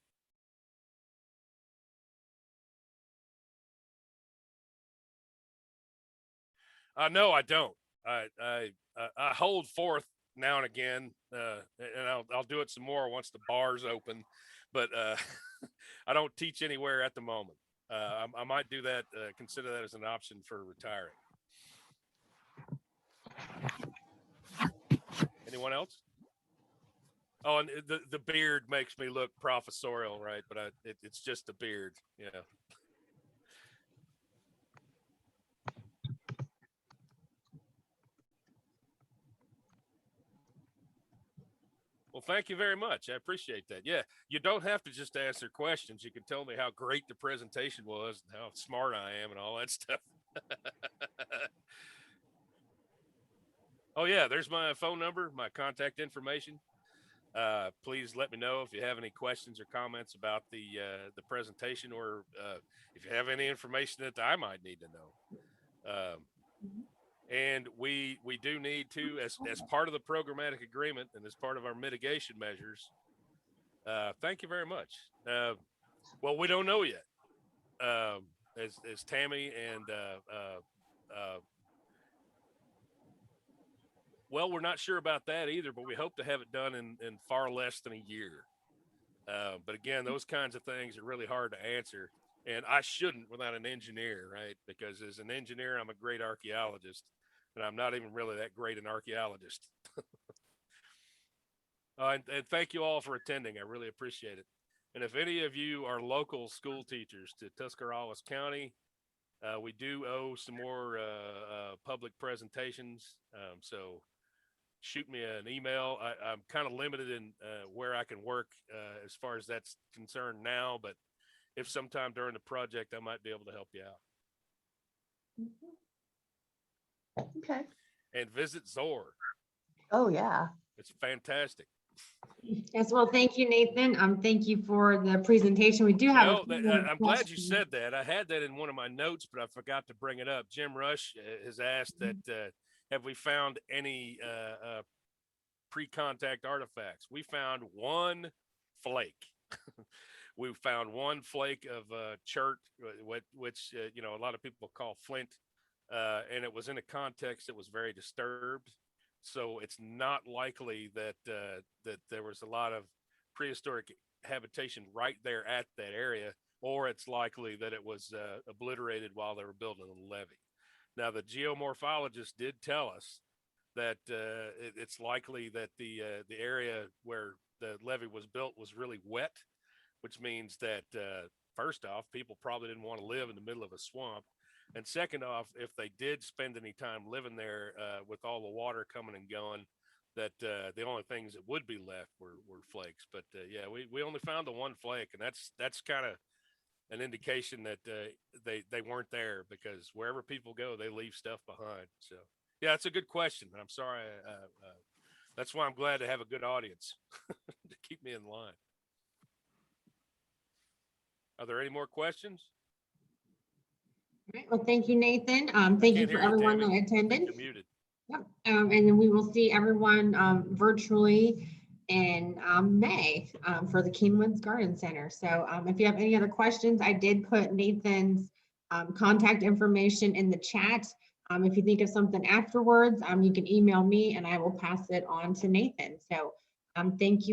No, I don't. I hold forth now and again, and I'll do it some more once the bar's open. But I don't teach anywhere at the moment. I might do that. Consider that as an option for retiring. Anyone else? Oh, and the beard makes me look professorial, right? But it's just a beard. Yeah. Well, thank you very much. I appreciate that. Yeah, you don't have to just answer questions. You can tell me how great the presentation was and how smart I am and all that stuff. Oh yeah, there's my phone number, my contact information. Please let me know if you have any questions or comments about the presentation, or if you have any information that I might need to know. And we do need to, as part of the programmatic agreement and as part of our mitigation measures. Thank you very much. Well, we don't know yet. As Tammy and well, we're not sure about that either, but we hope to have it done in far less than a year. But again, those kinds of things are really hard to answer. And I shouldn't without an engineer, right? Because as an engineer, I'm a great archaeologist, and I'm not even really that great an archaeologist. And thank you all for attending. I really appreciate it. And if any of you are local school teachers to Tuscarawas County, we do owe some more public presentations. So shoot me an email. I'm kind of limited in where I can work as far as that's concerned now, but if sometime during the project, I might be able to help you out. Okay. And visit Zoar. Oh, yeah. It's fantastic. Yes, well, thank you, Nathan. Thank you for the presentation. We do have. No, I'm glad you said that. I had that in one of my notes, but I forgot to bring it up. Jim Rush has asked that have we found any pre-contact artifacts? We found one flake. We found one flake of chert, which you know, a lot of people call flint, and it was in a context that was very disturbed. So it's not likely that that there was a lot of prehistoric habitation right there at that area, or it's likely that it was obliterated while they were building the levee. Now, the geomorphologist did tell us that it's likely that the area where the levee was built was really wet, which means that first off, people probably didn't want to live in the middle of a swamp. And second off, if they did spend any time living there with all the water coming and going, that the only things that would be left were flakes. But yeah, we only found the one flake, and that's kind of an indication that they weren't there, because wherever people go, they leave stuff behind. So yeah, it's a good question. I'm sorry. That's why I'm glad to have a good audience to keep me in line. Are there any more questions? All right, well, thank you, Nathan. Thank you for everyone that attended. You're muted. Yep. And then we will see everyone virtually in May for the Kingwoods Garden Center. So if you have any other questions, I did put Nathan's contact information in the chat. If you think of something afterwards, you can email me and I will pass it on to Nathan. So thank you.